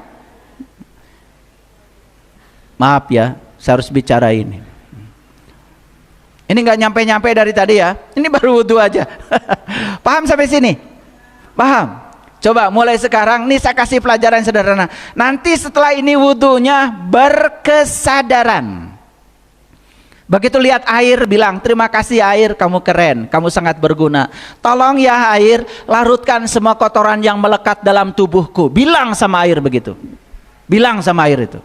Maaf ya, saya harus bicara ini. Ini nggak nyampe-nyampe dari tadi ya. Ini baru wudhu aja. Paham sampai sini? Paham? Coba mulai sekarang, nih saya kasih pelajaran sederhana. Nanti setelah ini wudhunya berkesadaran. Begitu lihat air, bilang terima kasih air, kamu keren, kamu sangat berguna. Tolong ya air, larutkan semua kotoran yang melekat dalam tubuhku. Bilang sama air begitu. Bilang sama air itu.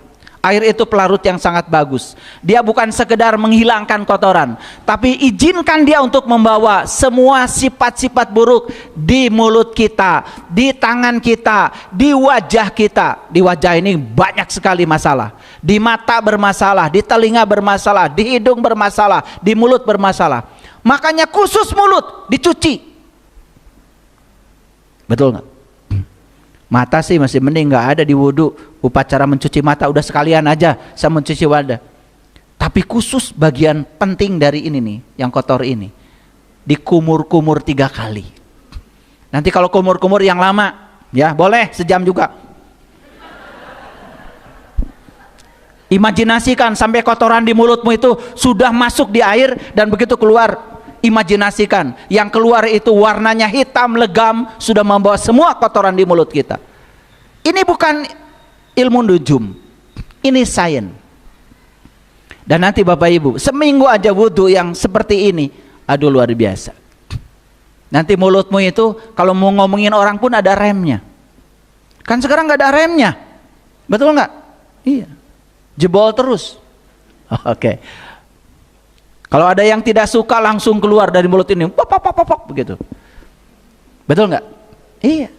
Air itu pelarut yang sangat bagus. Dia bukan sekedar menghilangkan kotoran, tapi izinkan dia untuk membawa semua sifat-sifat buruk di mulut kita, di tangan kita, di wajah kita. Di wajah ini banyak sekali masalah. Di mata bermasalah, di telinga bermasalah, di hidung bermasalah, di mulut bermasalah. Makanya khusus mulut dicuci. Betul nggak? Mata sih masih mending, nggak ada di wudhu upacara mencuci mata, udah sekalian aja saya mencuci wadah. Tapi khusus bagian penting dari ini nih, yang kotor ini dikumur-kumur 3 kali. Nanti kalau kumur-kumur yang lama ya boleh sejam juga. Imajinasikan sampai kotoran di mulutmu itu sudah masuk di air dan begitu keluar, imajinasikan yang keluar itu warnanya hitam legam, sudah membawa semua kotoran di mulut kita. Ini bukan ilmu nujum, ini sains. Dan nanti Bapak Ibu seminggu aja wudhu yang seperti ini, aduh luar biasa. Nanti mulutmu itu kalau mau ngomongin orang pun ada remnya. Kan sekarang nggak ada remnya, betul nggak? Iya, jebol terus. Oke. Kalau ada yang tidak suka langsung keluar dari mulut ini, pop pop pop pop begitu. Betul nggak? Iya.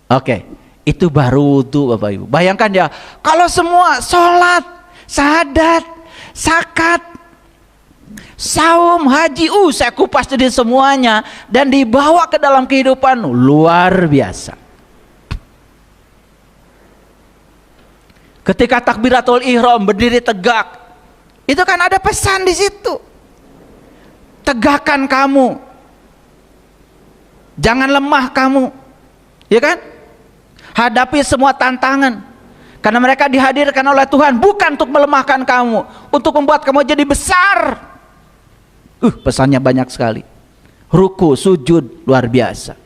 Oke, itu baru wudu Bapak Ibu. Bayangkan ya, kalau semua sholat, syahadat, zakat, saum, haji, saya kupas jadi semuanya dan dibawa ke dalam kehidupan luar biasa. Ketika takbiratul ihram berdiri tegak, itu kan ada pesan di situ. Tegakkan kamu, jangan lemah kamu, ya kan? Hadapi semua tantangan, karena mereka dihadirkan oleh Tuhan bukan untuk melemahkan kamu, untuk membuat kamu jadi besar. Pesannya banyak sekali. Ruku, sujud luar biasa.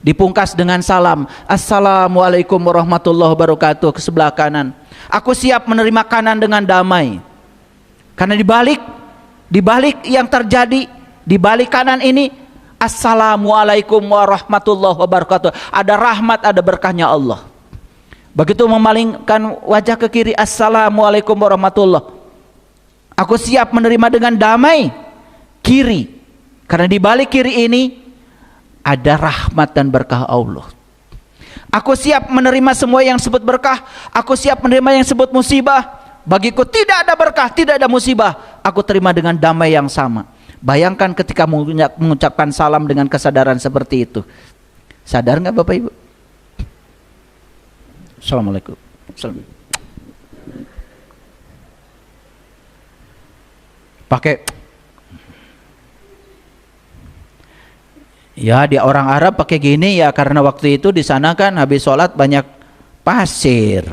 Dipungkas dengan salam, assalamualaikum warahmatullahi wabarakatuh ke sebelah kanan. Aku siap menerima kanan dengan damai. Karena di balik yang terjadi, di balik kanan ini, assalamualaikum warahmatullahi wabarakatuh. Ada rahmat, ada berkahnya Allah. Begitu memalingkan wajah ke kiri, assalamualaikum warahmatullahi. Aku siap menerima dengan damai kiri. Karena di balik kiri ini ada rahmat dan berkah Allah. Aku siap menerima semua yang disebut berkah. Aku siap menerima yang disebut musibah. Bagiku tidak ada berkah, tidak ada musibah. Aku terima dengan damai yang sama. Bayangkan ketika mengucapkan salam dengan kesadaran seperti itu. Sadar nggak Bapak Ibu? Assalamualaikum. Pakai. Ya, di orang Arab pakai gini ya, karena waktu itu di sana kan habis sholat banyak pasir.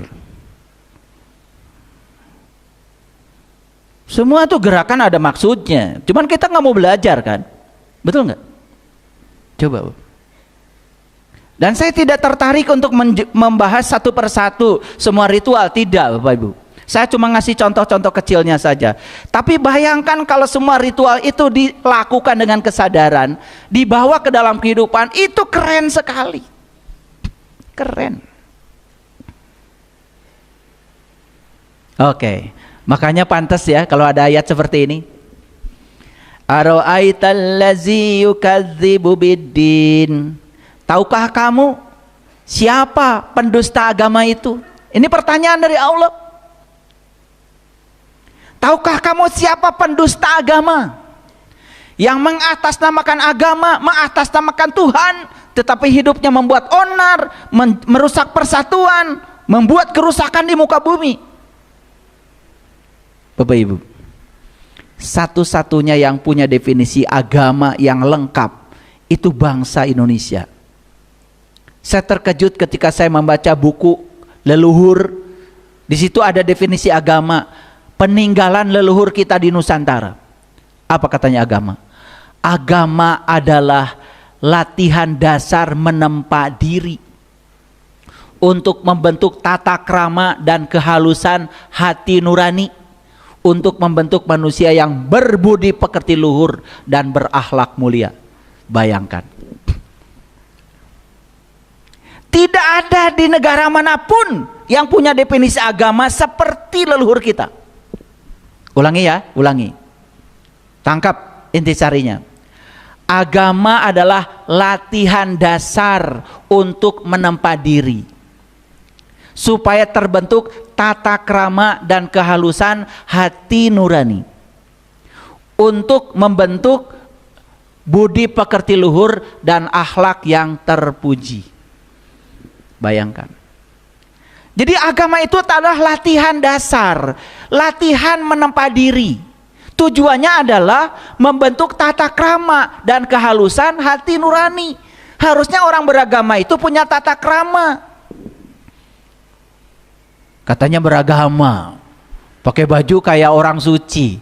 Semua tuh gerakan ada maksudnya. Cuman kita nggak mau belajar kan, betul nggak? Coba. Dan saya tidak tertarik untuk membahas satu persatu semua ritual, tidak Bapak Ibu. Saya cuma ngasih contoh-contoh kecilnya saja. Tapi bayangkan kalau semua ritual itu dilakukan dengan kesadaran, dibawa ke dalam kehidupan, itu keren sekali. Keren. Oke, makanya pantas ya kalau ada ayat seperti ini. Ara'aital ladzi yukadzibu biddin. Tahukah kamu siapa pendusta agama itu? Ini pertanyaan dari Allah. Tahukah kamu siapa pendusta agama? Yang mengatasnamakan agama, mengatasnamakan Tuhan, tetapi hidupnya membuat onar, merusak persatuan, membuat kerusakan di muka bumi. Bapak Ibu, satu-satunya yang punya definisi agama yang lengkap itu bangsa Indonesia. Saya terkejut ketika saya membaca buku leluhur. Di situ ada definisi agama, peninggalan leluhur kita di Nusantara. Apa katanya agama? Agama adalah latihan dasar menempa diri untuk membentuk tata krama dan kehalusan hati nurani, untuk membentuk manusia yang berbudi pekerti luhur dan berakhlak mulia. Bayangkan, tidak ada di negara manapun yang punya definisi agama seperti leluhur kita. Ulangi ya, ulangi. Tangkap intisarinya. Agama adalah latihan dasar untuk menempa diri, supaya terbentuk tata krama dan kehalusan hati nurani, untuk membentuk budi pekerti luhur dan akhlak yang terpuji. Bayangkan. Jadi agama itu adalah latihan dasar, latihan menempa diri. Tujuannya adalah membentuk tata krama dan kehalusan hati nurani. Harusnya orang beragama itu punya tata krama. Katanya beragama, pakai baju kayak orang suci,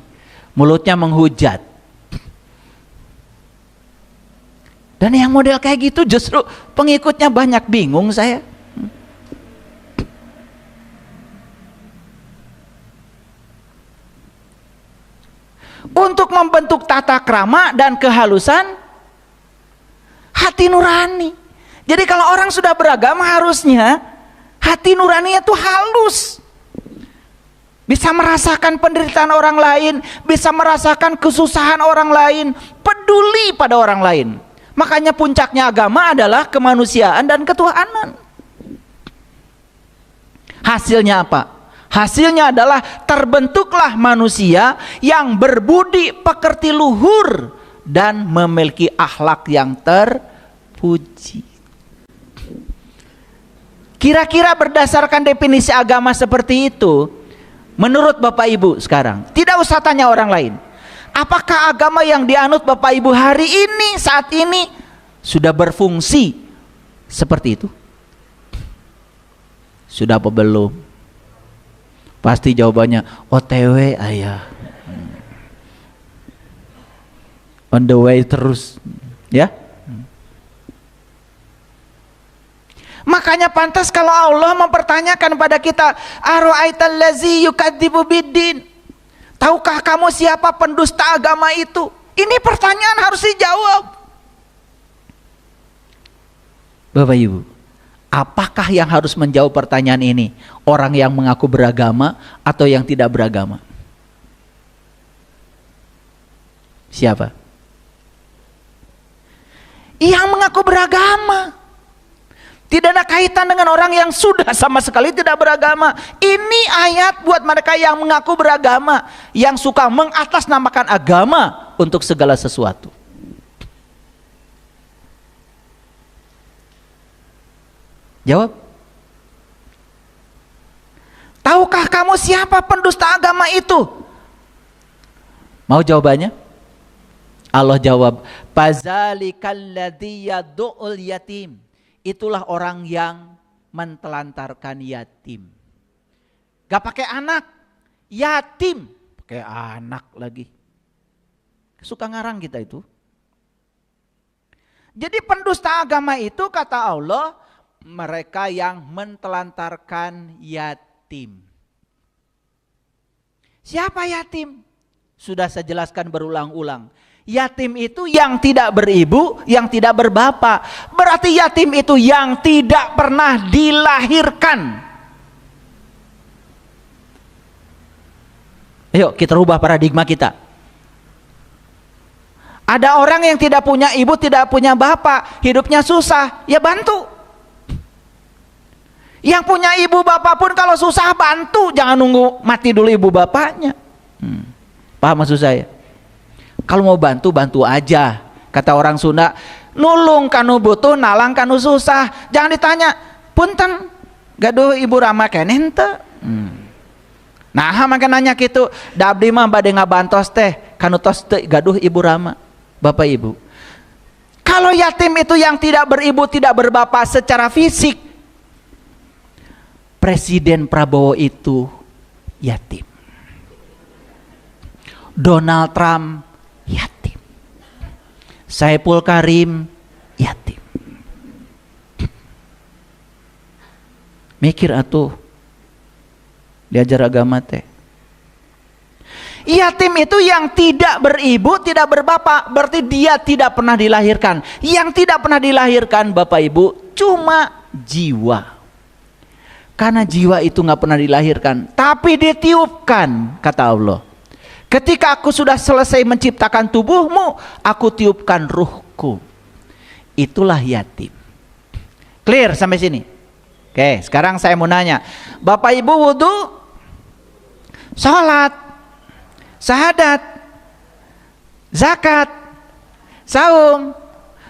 mulutnya menghujat. Dan yang model kayak gitu justru pengikutnya banyak, bingung saya. Untuk membentuk tata krama dan kehalusan Hati nurani. Jadi kalau orang sudah beragama harusnya hati nuraninya tuh halus. Bisa merasakan penderitaan orang lain, bisa merasakan kesusahan orang lain, peduli pada orang lain. Makanya puncaknya agama adalah kemanusiaan dan ketuhanan. Hasilnya apa? Hasilnya adalah terbentuklah manusia yang berbudi pekerti luhur dan memiliki akhlak yang terpuji. Kira-kira berdasarkan definisi agama seperti itu, menurut Bapak Ibu sekarang, tidak usah tanya orang lain, apakah agama yang dianut Bapak Ibu hari ini, saat ini sudah berfungsi seperti itu? Sudah apa belum? Pasti jawabannya OTW ayah, on the way terus, ya. Makanya pantas kalau Allah mempertanyakan pada kita, ara'aital ladzi yukadzibu biddin, tahukah kamu siapa pendusta agama itu? Ini pertanyaan harus dijawab. Bapak Ibu, apakah yang harus menjawab pertanyaan ini? Orang yang mengaku beragama atau yang tidak beragama? Siapa? Yang mengaku beragama. Tidak ada kaitan dengan orang yang sudah sama sekali tidak beragama. Ini ayat buat mereka yang mengaku beragama, yang suka mengatasnamakan agama untuk segala sesuatu. Jawab. Tahukah kamu siapa pendusta agama itu? Mau jawabannya? Allah jawab, "Fazalikal ladzi yad'ul yatim." Itulah orang yang mentelantarkan yatim. Gak pakai anak, yatim, pakai anak lagi. Suka ngarang kita itu. Jadi pendusta agama itu kata Allah, mereka yang mentelantarkan yatim. Siapa yatim? Sudah saya jelaskan berulang-ulang. Yatim itu yang tidak beribu, yang tidak berbapak. Berarti yatim itu yang tidak pernah dilahirkan. Ayo kita rubah paradigma kita. Ada orang yang tidak punya ibu, tidak punya bapak, hidupnya susah, ya bantu. Yang punya ibu bapak pun kalau susah bantu, jangan nunggu mati dulu ibu bapaknya. Paham maksud saya? Kalau mau bantu, bantu aja. Kata orang Sunda, nulung kanu butuh, nalang kanu susah. Jangan ditanya, punten, gaduh ibu Rama keneh henteu. Nah, makan nanya gitu, da abdi mah bade ngabantos teh, kanu tos teu gaduh ibu Rama. Bapak Ibu, kalau yatim itu yang tidak beribu, tidak berbapak secara fisik, Presiden Prabowo itu yatim. Donald Trump yatim. Saiful Karim yatim. Mikir atuh, diajar agama teh. Yatim itu yang tidak beribu, tidak berbapak, berarti dia tidak pernah dilahirkan. Yang tidak pernah dilahirkan Bapak Ibu cuma jiwa. Karena jiwa itu nggak pernah dilahirkan, tapi ditiupkan, kata Allah. Ketika aku sudah selesai menciptakan tubuhmu, aku tiupkan ruhku. Itulah yatim. Clear sampai sini? Oke, sekarang saya mau nanya, Bapak Ibu wudu, sholat, syahadat, zakat, saum,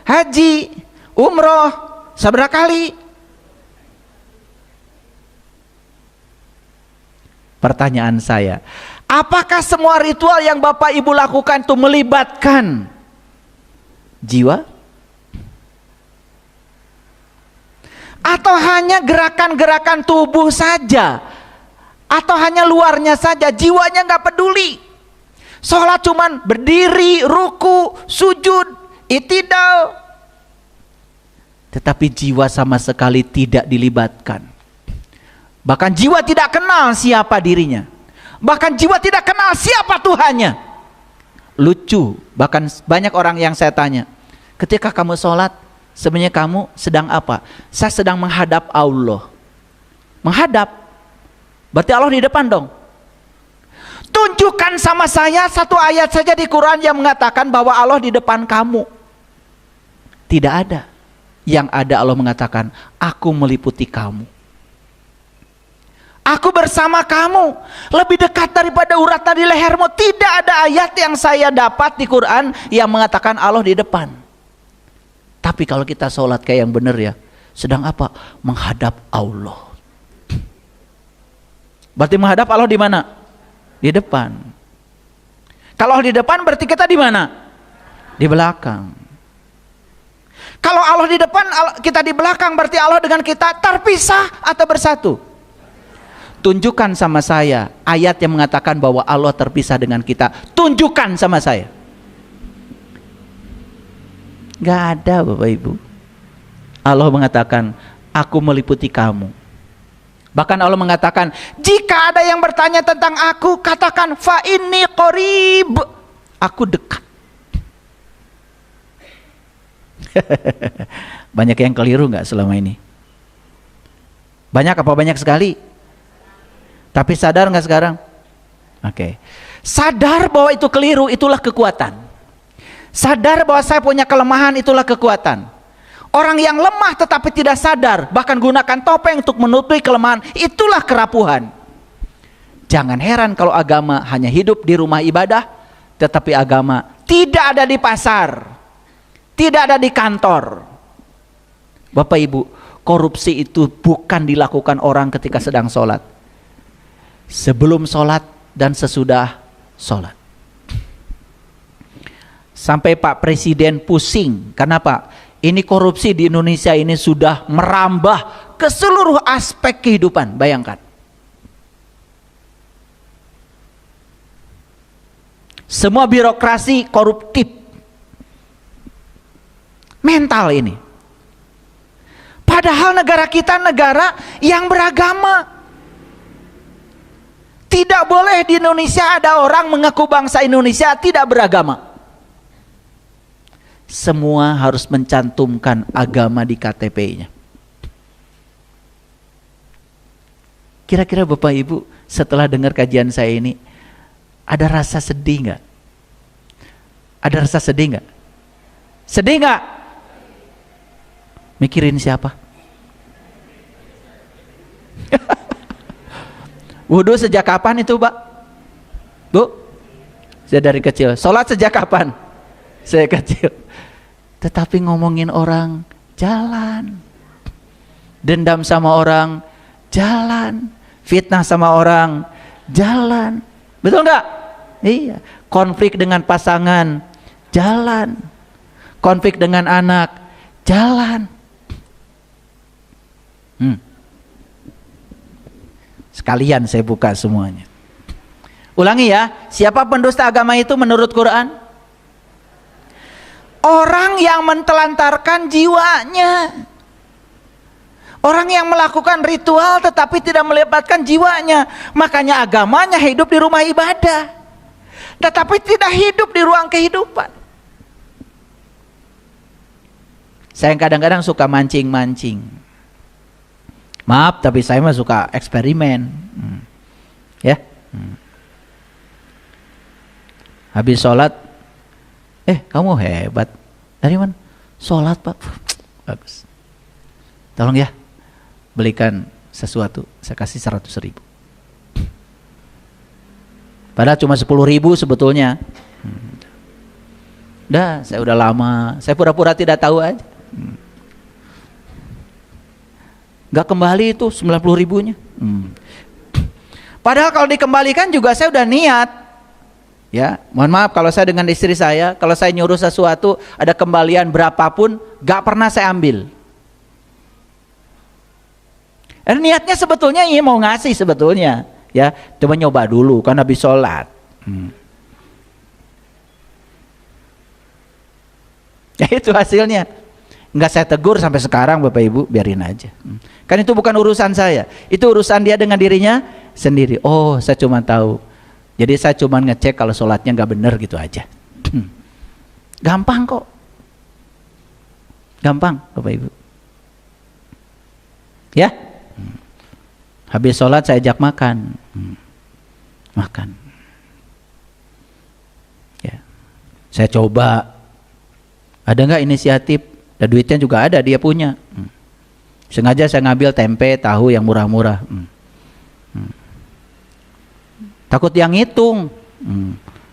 haji, umroh, seberapa kali? Pertanyaan saya, apakah semua ritual yang Bapak Ibu lakukan itu melibatkan jiwa? Atau hanya gerakan-gerakan tubuh saja? Atau hanya luarnya saja, jiwanya nggak peduli? Sholat cuman berdiri, ruku, sujud, itidal, tetapi jiwa sama sekali tidak dilibatkan. Bahkan jiwa tidak kenal siapa dirinya. Bahkan jiwa tidak kenal siapa Tuhannya. Lucu, bahkan banyak orang yang saya tanya, ketika kamu sholat, Sebenarnya kamu sedang apa? Saya sedang menghadap Allah. Menghadap, berarti Allah di depan dong. Tunjukkan sama saya satu ayat saja di Quran yang mengatakan bahwa Allah di depan kamu. Tidak ada. Yang ada Allah mengatakan, aku meliputi kamu. Aku bersama kamu, lebih dekat daripada urat di lehermu. Tidak ada ayat yang saya dapat di Quran yang mengatakan Allah di depan. Tapi kalau kita sholat kayak yang benar ya, sedang apa? Menghadap Allah. Berarti menghadap Allah di mana? Di depan. Kalau di depan berarti kita di mana? Di belakang. Kalau Allah di depan, kita di belakang, berarti Allah dengan kita terpisah atau bersatu? Tunjukkan sama saya ayat yang mengatakan bahwa Allah terpisah dengan kita. Tunjukkan sama saya. Gak ada Bapak Ibu. Allah mengatakan, aku meliputi kamu. Bahkan Allah mengatakan, jika ada yang bertanya tentang aku, katakan fa inni qarib. Aku dekat. Banyak yang keliru nggak selama ini? Banyak apa banyak sekali? Tapi sadar nggak sekarang? Oke. Sadar bahwa itu keliru, itulah kekuatan. Sadar bahwa saya punya kelemahan, itulah kekuatan. Orang yang lemah tetapi tidak sadar, bahkan gunakan topeng untuk menutupi kelemahan, itulah kerapuhan. Jangan heran kalau agama hanya hidup di rumah ibadah, tetapi agama tidak ada di pasar, tidak ada di kantor. Bapak Ibu, korupsi itu bukan dilakukan orang ketika sedang sholat, sebelum sholat dan sesudah sholat. Sampai Pak Presiden pusing. Kenapa? Ini korupsi di Indonesia ini sudah merambah ke seluruh aspek kehidupan. Bayangkan. Semua birokrasi koruptif. Mental ini. Padahal negara kita negara yang beragama. Tidak boleh di Indonesia ada orang mengaku bangsa Indonesia tidak beragama. Semua harus mencantumkan agama di KTP-nya. Kira-kira Bapak Ibu setelah dengar kajian saya ini, ada rasa sedih nggak? Ada rasa sedih nggak? Sedih nggak? Mikirin siapa? Wudhu sejak kapan itu Pak? Bu? Saya dari kecil. Sholat sejak kapan? Saya kecil. Tetapi ngomongin orang, jalan. Dendam sama orang, jalan. Fitnah sama orang, jalan. Betul enggak? Iya. Konflik dengan pasangan, jalan. Konflik dengan anak, jalan. Sekalian saya buka semuanya. Ulangi ya, siapa pendusta agama itu menurut Quran? Orang yang mentelantarkan jiwanya. Orang yang melakukan ritual tetapi tidak melibatkan jiwanya. Makanya agamanya hidup di rumah ibadah, tetapi tidak hidup di ruang kehidupan. Saya kadang-kadang suka mancing-mancing. Maaf, tapi saya mah suka eksperimen. Ya. Habis sholat, kamu hebat. Dari mana? Sholat Pak. Bagus. Tolong ya, belikan sesuatu. Saya kasih 100.000. Padahal cuma 10.000 sebetulnya. Udah, saya udah lama. Saya pura-pura tidak tahu aja. Gak kembali itu 90.000-nya. Padahal kalau dikembalikan juga saya udah niat. Ya, mohon maaf kalau saya dengan istri saya, kalau saya nyuruh sesuatu ada kembalian berapapun, gak pernah saya ambil. Niatnya sebetulnya ini mau ngasih sebetulnya, ya, coba nyoba dulu kan habis sholat. Ya itu hasilnya. Nggak saya tegur sampai sekarang Bapak Ibu, biarin aja. Kan itu bukan urusan saya, itu urusan dia dengan dirinya sendiri. Oh, saya cuma tahu. Jadi saya cuma ngecek kalau sholatnya nggak benar gitu aja. Gampang kok. Gampang Bapak Ibu. Ya. Habis sholat saya ajak makan. Makan. Ya. Saya coba. Ada nggak inisiatif? Dan duitnya juga ada, dia punya. Sengaja saya ngambil tempe, tahu yang murah-murah. Takut yang ngitung.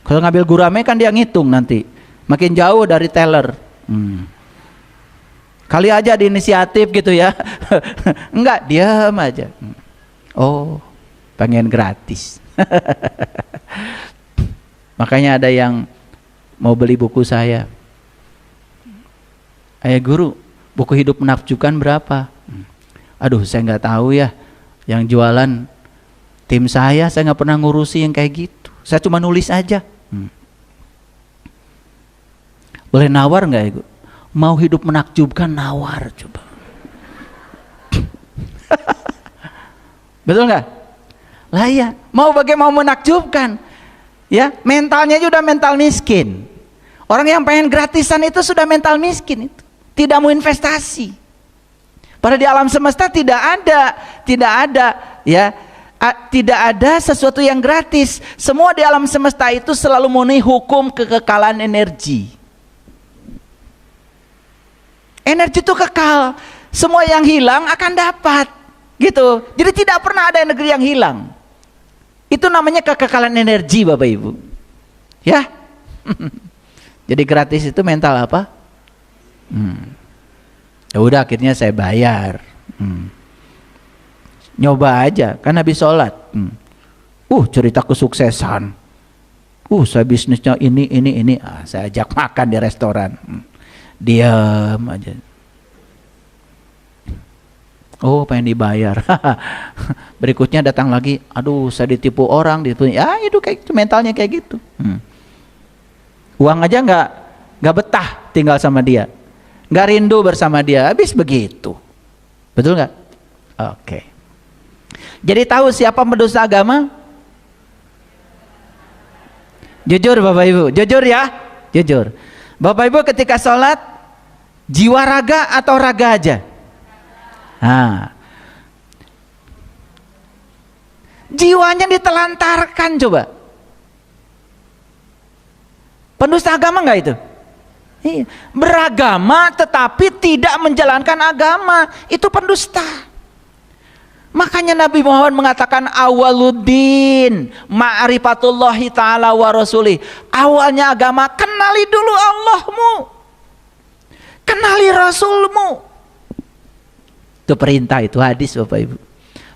Kalau ngambil gurame kan dia ngitung nanti. Makin jauh dari teller. Kali aja di inisiatif gitu ya. Enggak, diam aja. Oh, pengen gratis. Makanya ada yang mau beli buku saya. Ayah guru, buku hidup menakjubkan berapa? Aduh, saya nggak tahu ya. Yang jualan tim saya nggak pernah ngurusi yang kayak gitu. Saya cuma nulis aja. Boleh nawar nggak ya? Mau hidup menakjubkan, nawar coba. Betul nggak? Lah iya, mau bagaimana mau menakjubkan? Ya, mentalnya juga mental miskin. Orang yang pengen gratisan itu sudah mental miskin itu. Tidak mau investasi. Pada di alam semesta tidak ada ya, tidak ada sesuatu yang gratis. Semua di alam semesta itu selalu memenuhi hukum kekekalan energi. Energi itu kekal. Semua yang hilang akan dapat, gitu. Jadi tidak pernah ada energi yang hilang. Itu namanya kekekalan energi, Bapak Ibu. Ya. Jadi gratis itu mental apa? Ya udah, akhirnya saya bayar. Nyoba aja, kan habis sholat. Cerita kesuksesan. Saya bisnisnya ini. Saya ajak makan di restoran. Diam aja. Pengen dibayar. Berikutnya datang lagi. Aduh, saya ditipu orang, ditipu. Ya itu kayak itu, mentalnya kayak gitu. Uang aja nggak betah tinggal sama dia. Nggak rindu bersama dia, habis begitu. Betul nggak? Oke. Jadi tahu siapa pendusta agama? Jujur Bapak Ibu, jujur ya, jujur. Bapak Ibu ketika sholat, jiwa raga atau raga aja? Jiwanya ditelantarkan coba. Pendusta agama nggak itu? Beragama tetapi tidak menjalankan agama, itu pendusta. Makanya Nabi Muhammad mengatakan awaluddin ma'rifatullahi ta'ala wa rasulih. Awalnya agama, kenali dulu Allahmu, kenali Rasulmu. Itu perintah, itu hadis Bapak Ibu.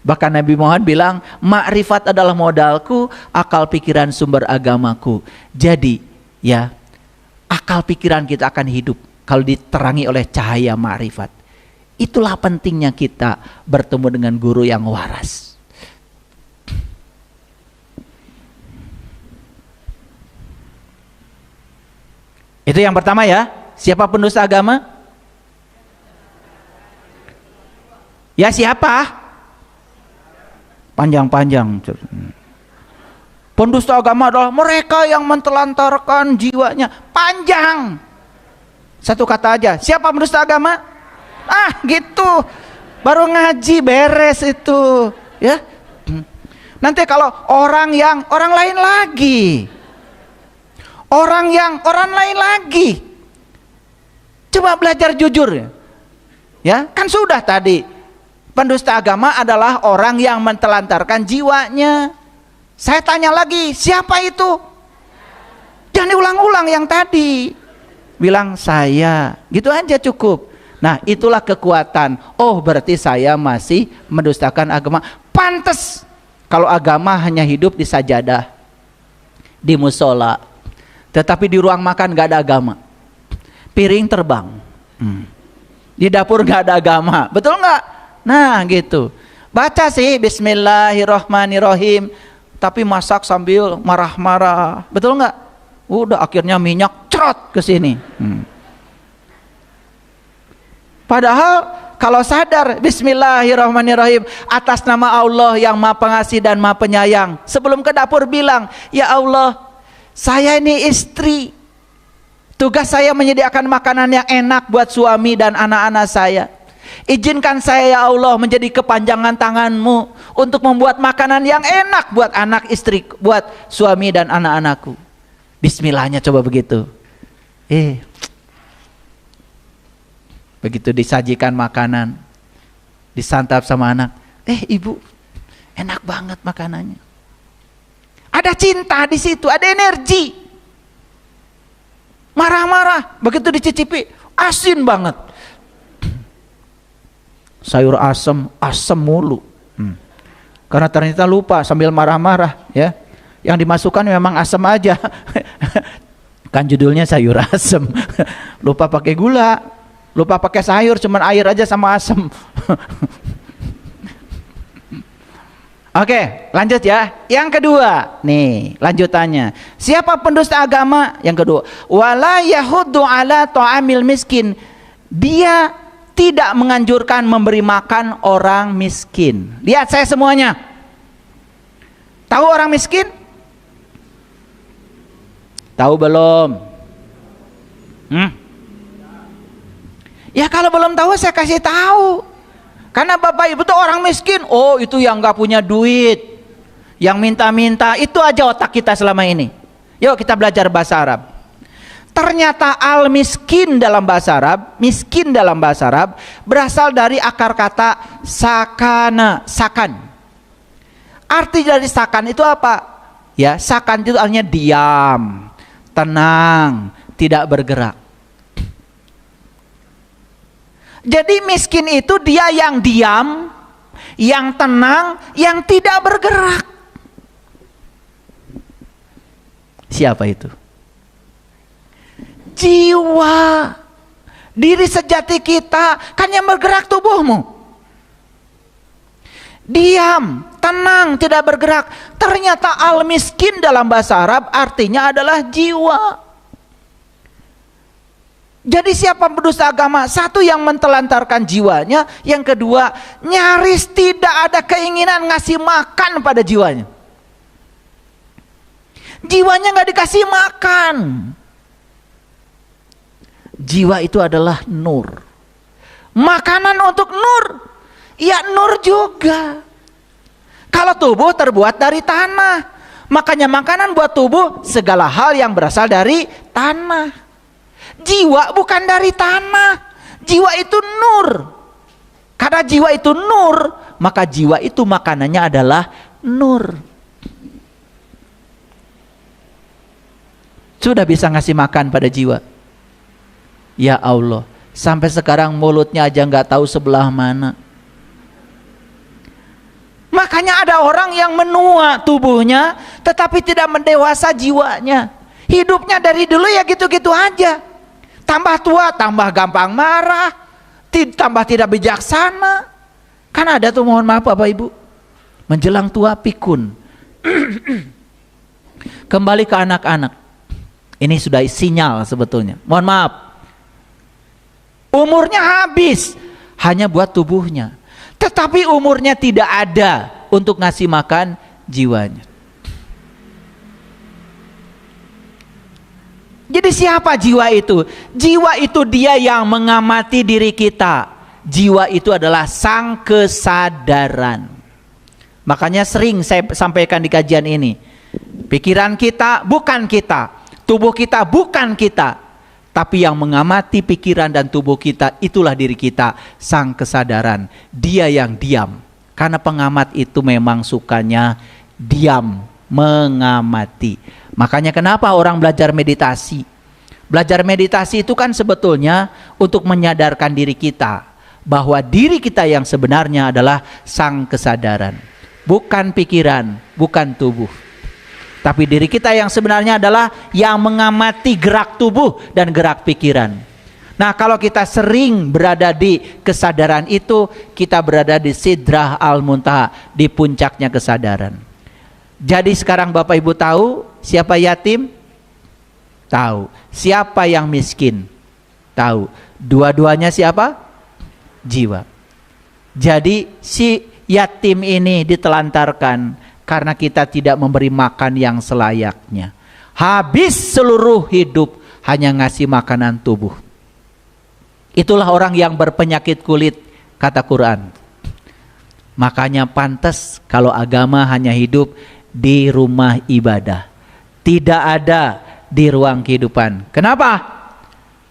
Bahkan Nabi Muhammad bilang makrifat adalah modalku, akal pikiran sumber agamaku. Jadi ya, akal pikiran kita akan hidup kalau diterangi oleh cahaya makrifat. Itulah pentingnya kita bertemu dengan guru yang waras. Itu yang pertama ya. Siapa pendusta agama? Ya siapa? Panjang-panjang. Pendusta agama adalah mereka yang mentelantarkan jiwanya. Panjang. Satu kata aja. Siapa pendusta agama? Gitu. Baru ngaji beres itu. Ya. Nanti kalau orang lain lagi. Orang lain lagi. Coba belajar jujur ya. Kan sudah tadi. Pendusta agama adalah orang yang mentelantarkan jiwanya. Saya tanya lagi, siapa itu? Jangan diulang-ulang yang tadi. Bilang saya, gitu aja cukup. Nah, itulah kekuatan. Oh, berarti saya masih mendustakan agama. Pantes kalau agama hanya hidup di sajadah, di musola, tetapi di ruang makan gak ada agama. Piring terbang, di dapur gak ada agama. Betul nggak? Nah gitu. Baca sih Bismillahirrohmanirrohim, tapi masak sambil marah-marah. Betul nggak? Udah akhirnya minyak cerot ke sini. Padahal kalau sadar Bismillahirrohmanirrohim, atas nama Allah yang Maha Pengasih dan Maha Penyayang, sebelum ke dapur bilang, ya Allah, saya ini istri Tugas saya menyediakan makanan yang enak buat suami dan anak-anak saya. Izinkan saya ya Allah menjadi kepanjangan tangan-Mu untuk membuat makanan yang enak buat anak istri, buat suami dan anak-anakku. Bismillahnya coba begitu. Begitu disajikan makanan, disantap sama anak. Ibu, enak banget makanannya. Ada cinta di situ, ada energi. Marah-marah, begitu dicicipi, asin banget. Sayur asem, asem mulu. Karena ternyata lupa sambil marah-marah, ya. Yang dimasukkan memang asem aja. Kan judulnya sayur asem. Lupa pakai gula, lupa pakai sayur, cuman air aja sama asem. Oke, lanjut ya. Yang kedua, nih lanjutannya. Siapa pendusta agama? Yang kedua, wala yahuddu ala ta'amil miskin. Dia tidak menganjurkan memberi makan orang miskin. Lihat saya semuanya. Tahu orang miskin? Tahu belum? Ya kalau belum tahu saya kasih tahu. Karena bapak ibu tuh orang miskin. Oh, itu yang gak punya duit, yang minta-minta. Itu aja otak kita selama ini. Yuk kita belajar bahasa Arab. Ternyata al-miskin dalam bahasa Arab, miskin dalam bahasa Arab berasal dari akar kata sakana, sakan. Arti dari sakan itu apa? Ya, sakan itu artinya diam, tenang, tidak bergerak. Jadi miskin itu dia yang diam, yang tenang, yang tidak bergerak. Siapa itu? Jiwa. Diri sejati kita kan yang bergerak tubuhmu. Diam, tenang, tidak bergerak. Ternyata al-miskin dalam bahasa Arab artinya adalah jiwa. Jadi siapa pendusta agama? Satu, yang mentelantarkan jiwanya. Yang kedua, nyaris tidak ada keinginan ngasih makan pada jiwanya. Jiwanya nggak dikasih makan. Jiwa itu adalah nur. Makanan untuk nur, ya nur juga. Kalau tubuh terbuat dari tanah, makanya makanan buat tubuh segala hal yang berasal dari tanah. Jiwa bukan dari tanah. Jiwa itu nur. Karena jiwa itu nur, maka jiwa itu makanannya adalah nur. Sudah bisa ngasih makan pada jiwa. Ya Allah, sampai sekarang mulutnya aja nggak tahu sebelah mana. Makanya ada orang yang menua tubuhnya, tetapi tidak mendewasa jiwanya. Hidupnya dari dulu ya gitu-gitu aja. Tambah tua, tambah gampang marah, tambah tidak bijaksana. Kan ada tuh, mohon maaf Bapak Ibu, menjelang tua pikun. Kembali ke anak-anak. Ini sudah sinyal sebetulnya. Mohon maaf. Umurnya habis hanya buat tubuhnya. Tetapi umurnya tidak ada untuk ngasih makan jiwanya. Jadi siapa jiwa itu? Jiwa itu dia yang mengamati diri kita. Jiwa itu adalah sang kesadaran. Makanya sering saya sampaikan di kajian ini. Pikiran kita bukan kita. Tubuh kita bukan kita. Tapi yang mengamati pikiran dan tubuh kita, itulah diri kita, sang kesadaran. Dia yang diam. Karena pengamat itu memang sukanya diam, mengamati. Makanya kenapa orang belajar meditasi? Belajar meditasi itu kan sebetulnya untuk menyadarkan diri kita bahwa diri kita yang sebenarnya adalah sang kesadaran, bukan pikiran, bukan tubuh. Tapi diri kita yang sebenarnya adalah yang mengamati gerak tubuh dan gerak pikiran. Nah, kalau kita sering berada di kesadaran itu, kita berada di Sidrah Al-Muntaha, di puncaknya kesadaran. Jadi sekarang Bapak Ibu tahu siapa yatim? Tahu. Siapa yang miskin? Tahu. Dua-duanya siapa? Jiwa. Jadi si yatim ini ditelantarkan karena kita tidak memberi makan yang selayaknya. Habis seluruh hidup, hanya ngasih makanan tubuh. Itulah orang yang berpenyakit kulit, kata Quran. Makanya pantas kalau agama hanya hidup di rumah ibadah, tidak ada di ruang kehidupan. Kenapa?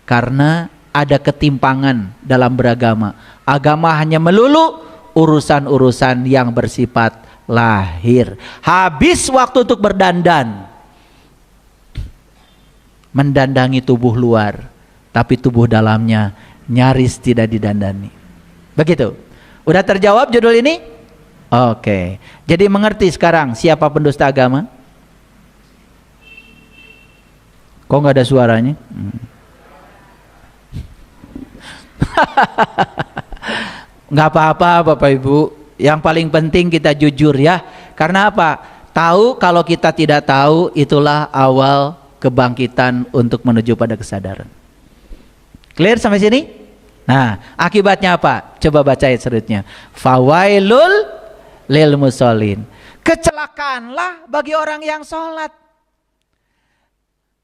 Karena ada ketimpangan dalam beragama. Agama hanya melulu urusan-urusan yang bersifat lahir. Habis waktu untuk berdandan, mendandangi tubuh luar, tapi tubuh dalamnya nyaris tidak didandani. Begitu. Udah terjawab judul ini? Oke. Jadi mengerti sekarang siapa pendusta agama? Kok nggak ada suaranya? Nggak apa-apa Bapak Ibu. Yang paling penting kita jujur ya. Karena apa? Tahu kalau kita tidak tahu, itulah awal kebangkitan untuk menuju pada kesadaran. Clear sampai sini? Nah, akibatnya apa? Coba baca ayat selanjutnya. Fawailul lil musallin. Kecelakaanlah bagi orang yang sholat.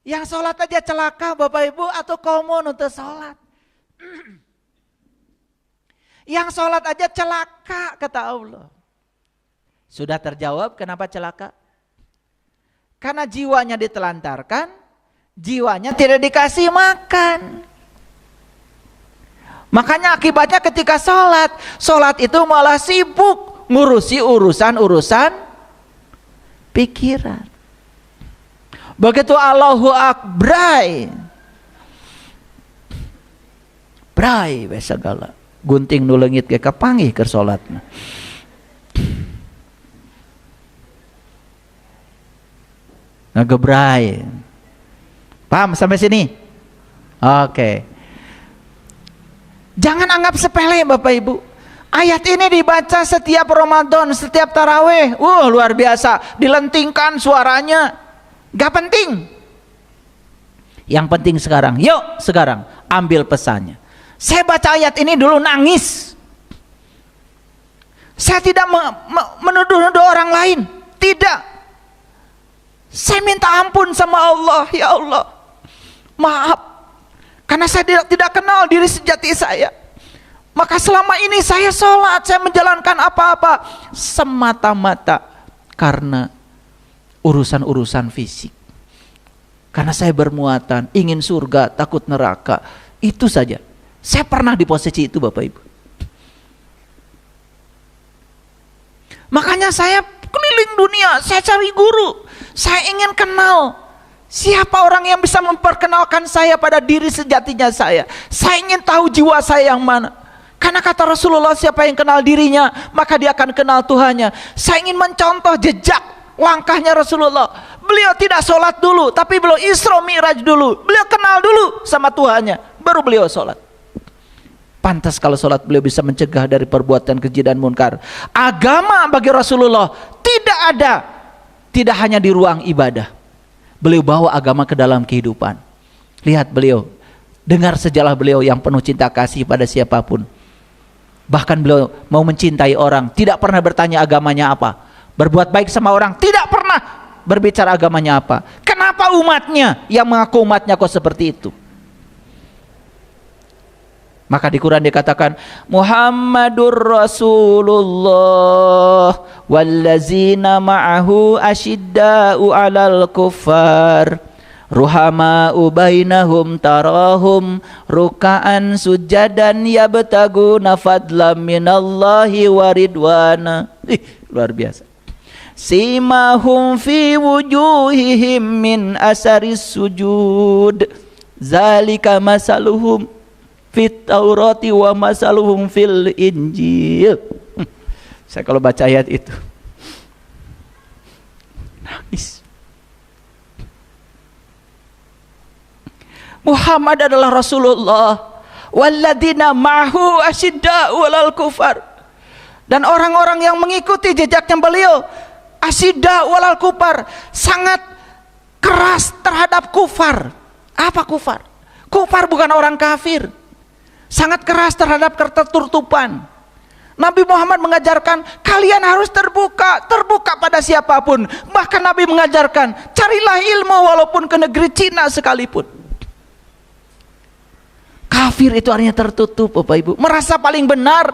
Yang sholat aja celaka Bapak Ibu, atau komun untuk sholat. Yang sholat aja celaka kata Allah. Sudah terjawab kenapa celaka? Karena jiwanya ditelantarkan, jiwanya tidak dikasih makan. Makanya akibatnya ketika sholat itu malah sibuk ngurusi urusan-urusan pikiran. Begitu Allahu Akbar, brai segala gunting nu leungit ge kapanggih keur salatna. Ngagebrai. Paham sampai sini? Oke. Jangan anggap sepele Bapak Ibu. Ayat ini dibaca setiap Ramadan, setiap taraweh. Luar biasa, dilentingkan suaranya. Gak penting. Yang penting sekarang, yuk sekarang ambil pesannya. Saya baca ayat ini dulu nangis. Saya tidak menuduh-nuduh orang lain, tidak. Saya minta ampun sama Allah, ya Allah, maaf, karena saya tidak kenal diri sejati saya. Maka selama ini saya sholat, saya menjalankan apa-apa semata-mata karena urusan-urusan fisik. Karena saya bermuatan, ingin surga, takut neraka. Itu saja. Saya pernah di posisi itu Bapak Ibu. Makanya saya keliling dunia, saya cari guru. Saya ingin kenal siapa orang yang bisa memperkenalkan saya pada diri sejatinya saya. Saya ingin tahu jiwa saya yang mana. Karena kata Rasulullah, siapa yang kenal dirinya, maka dia akan kenal Tuhannya. Saya ingin mencontoh jejak langkahnya Rasulullah. Beliau tidak sholat dulu, tapi beliau Isra Mi'raj dulu. Beliau kenal dulu sama Tuhannya, baru beliau sholat. Pantas kalau sholat beliau bisa mencegah dari perbuatan keji dan munkar. Agama bagi Rasulullah tidak ada, tidak hanya di ruang ibadah. Beliau bawa agama ke dalam kehidupan. Lihat beliau, dengar sejarah beliau yang penuh cinta kasih pada siapapun. Bahkan beliau mau mencintai orang, tidak pernah bertanya agamanya apa. Berbuat baik sama orang, tidak pernah berbicara agamanya apa. Kenapa umatnya yang mengaku umatnya kok seperti itu? Maka di Quran dikatakan Muhammadur Rasulullah wallazina ma'ahu asyidda'u 'alal kuffar ruhama'u bainahum tarahum ruka'an sujadan yabtaguna fadlan minallahi wa ridwana. Luar biasa. Simahum fi wujuhihim min asaris sujud zalika masaluhum fit Taurati wa masaluhum fil Injil. Saya kalau baca ayat itu nangis. Muhammad adalah Rasulullah, walladzina ma'hu asyidda'u 'alal kufar, dan orang-orang yang mengikuti jejaknya beliau asyidda'u 'alal kufar, sangat keras terhadap kufar. Apa kufar? Kufar bukan orang kafir. Sangat keras terhadap ketertutupan. Nabi Muhammad mengajarkan kalian harus terbuka pada siapapun. Bahkan Nabi mengajarkan carilah ilmu walaupun ke negeri Cina sekalipun. Kafir itu artinya tertutup, Bapak Ibu. Merasa paling benar,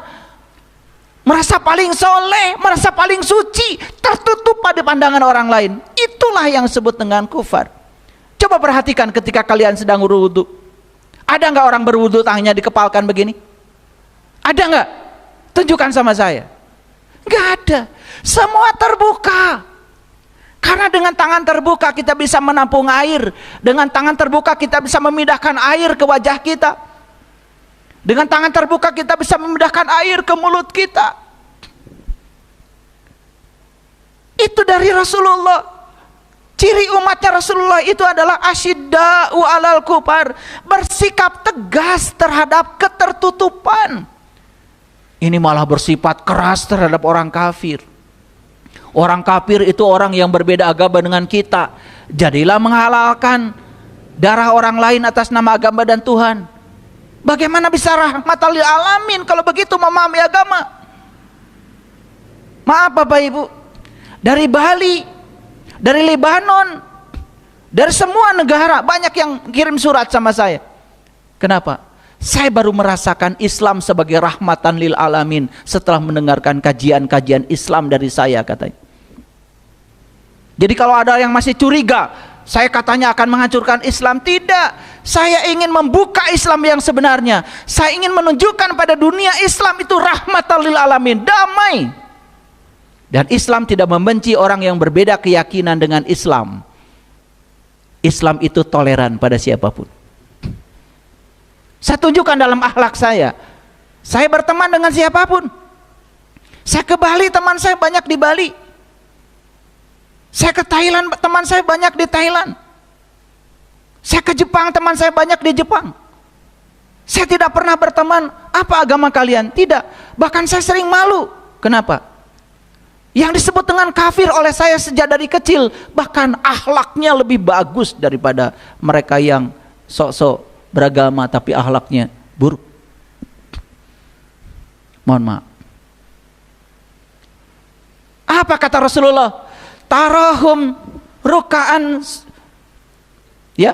merasa paling soleh, merasa paling suci, tertutup pada pandangan orang lain. Itulah yang disebut dengan kufar. Coba perhatikan ketika kalian sedang berwudu. Ada nggak orang berwudu tangannya dikepalkan begini? Ada nggak? Tunjukkan sama saya. Nggak ada. Semua terbuka. Karena dengan tangan terbuka kita bisa menampung air. Dengan tangan terbuka kita bisa memindahkan air ke wajah kita. Dengan tangan terbuka kita bisa memindahkan air ke mulut kita. Itu dari Rasulullah. Ciri umatnya Rasulullah itu adalah asyidda'u 'alal kufar, bersikap tegas terhadap ketertutupan. Ini malah bersifat keras terhadap orang kafir. Orang kafir itu orang yang berbeda agama dengan kita. Jadilah menghalalkan darah orang lain atas nama agama dan Tuhan. Bagaimana bisa rahmatan lil alamin kalau begitu memahami agama? Maaf Bapak Ibu, dari Bali, dari Lebanon, dari semua negara banyak yang kirim surat sama saya. Kenapa? Saya baru merasakan Islam sebagai rahmatan lil alamin setelah mendengarkan kajian-kajian Islam dari saya, katanya. Jadi kalau ada yang masih curiga, saya katanya akan menghancurkan Islam, tidak. Saya ingin membuka Islam yang sebenarnya. Saya ingin menunjukkan pada dunia Islam itu rahmatan lil alamin, damai. Dan Islam tidak membenci orang yang berbeda keyakinan dengan Islam. Islam itu toleran pada siapapun. Saya tunjukkan dalam akhlak saya. Saya berteman dengan siapapun. Saya ke Bali, teman saya banyak di Bali. Saya ke Thailand, teman saya banyak di Thailand. Saya ke Jepang, teman saya banyak di Jepang. Saya tidak pernah berteman, apa agama kalian? Tidak. Bahkan saya sering malu. Kenapa? Yang disebut dengan kafir oleh saya sejak dari kecil, bahkan akhlaknya lebih bagus daripada mereka yang sok-sok beragama tapi akhlaknya buruk. Mohon maaf. Apa kata Rasulullah? Tarahum ruka'an, ya,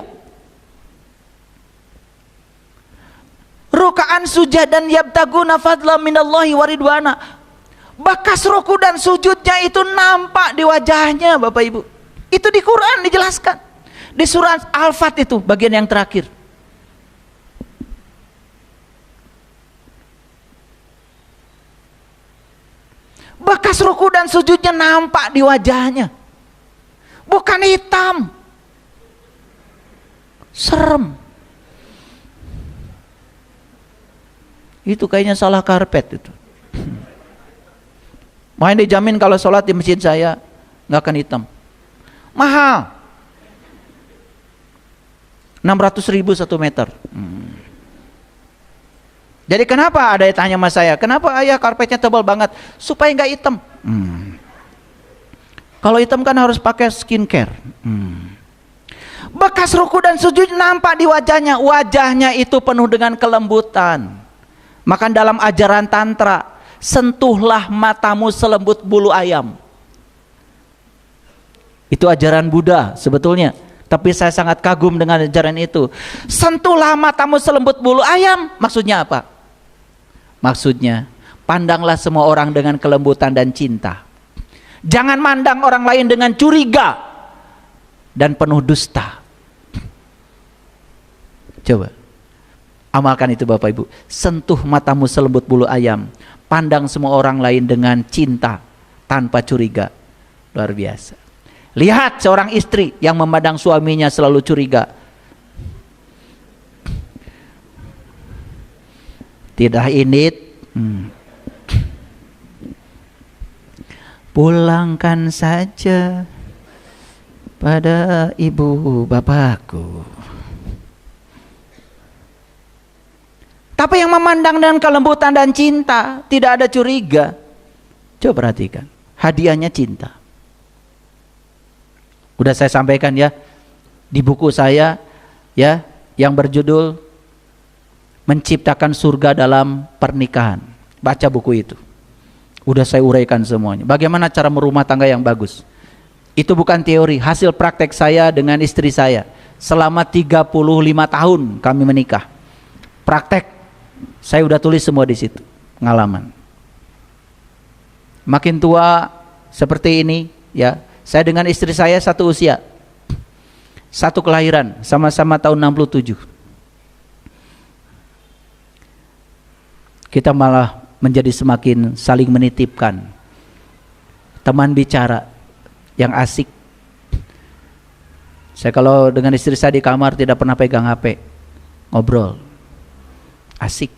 ruka'an sujadan yabtaguna fadla minallahi waridwana. Bekas ruku dan sujudnya itu nampak di wajahnya, Bapak Ibu. Itu di Quran dijelaskan. Di surat Al-Fat itu bagian yang terakhir. Bekas ruku dan sujudnya nampak di wajahnya. Bukan hitam. Serem. Itu kayaknya salah karpet itu. Main dijamin kalau sholat di masjid saya nggak akan hitam. Mahal. 600.000 1 meter. Jadi kenapa ada yang tanya sama saya, kenapa ayah karpetnya tebal banget? Supaya nggak hitam. Kalau hitam kan harus pakai skincare. Bekas ruku dan sujud nampak di wajahnya. Wajahnya itu penuh dengan kelembutan. Maka dalam ajaran tantra, sentuhlah matamu selembut bulu ayam. Itu ajaran Buddha sebetulnya. Tapi saya sangat kagum dengan ajaran itu. Sentuhlah matamu selembut bulu ayam. Maksudnya apa? Maksudnya, pandanglah semua orang dengan kelembutan dan cinta. Jangan mandang orang lain dengan curiga dan penuh dusta. Coba amalkan itu Bapak Ibu. Sentuh matamu selembut bulu ayam. Pandang semua orang lain dengan cinta tanpa curiga. Luar biasa. Lihat seorang istri yang memandang suaminya selalu curiga. Tidak ini. Pulangkan saja pada ibu bapakku. Tapi yang memandang dengan kelembutan dan cinta, tidak ada curiga. Coba perhatikan, hadiahnya cinta. Udah saya sampaikan ya di buku saya ya yang berjudul Menciptakan Surga dalam Pernikahan. Baca buku itu. Udah saya uraikan semuanya. Bagaimana cara merumah tangga yang bagus. Itu bukan teori, hasil praktek saya dengan istri saya. Selama 35 tahun kami menikah. Praktek. Saya udah tulis semua di situ, pengalaman. Makin tua seperti ini, ya. Saya dengan istri saya satu usia. Satu kelahiran, sama-sama tahun 67. Kita malah menjadi semakin saling menitipkan. Teman bicara yang asik. Saya kalau dengan istri saya di kamar tidak pernah pegang HP. Ngobrol. Asik.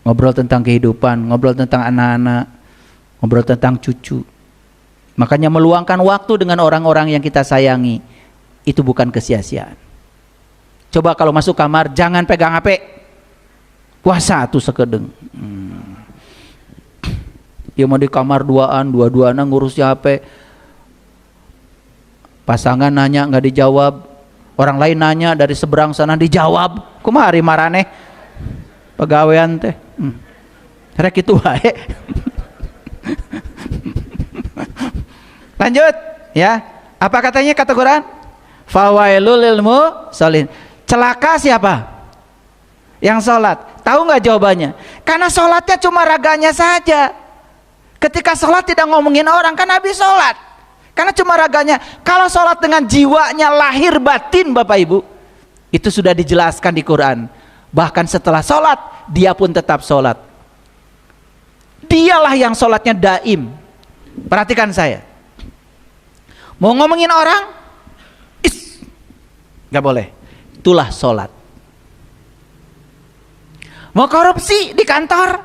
Ngobrol tentang kehidupan, ngobrol tentang anak-anak, ngobrol tentang cucu. Makanya meluangkan waktu dengan orang-orang yang kita sayangi itu bukan kesia-siaan. Coba kalau masuk kamar jangan pegang HP. Puasa tuh sekedeng. Ya mau di kamar dua-duaan ngurus HP. Pasangan nanya nggak dijawab, orang lain nanya dari seberang sana dijawab. Kumari marane pegawaian teh. Rek itu wae. Lanjut ya. Apa katanya kata Quran? Fawailul lil musallin. Celaka siapa? Yang sholat. Tahu nggak jawabannya? Karena sholatnya cuma raganya saja. Ketika sholat tidak ngomongin orang, kan habis sholat. Karena cuma raganya. Kalau sholat dengan jiwanya lahir batin Bapak Ibu, itu sudah dijelaskan di Quran. Bahkan setelah sholat, dia pun tetap sholat. Dialah yang sholatnya daim. Perhatikan saya. Mau ngomongin orang, nggak boleh. Itulah sholat. Mau korupsi di kantor,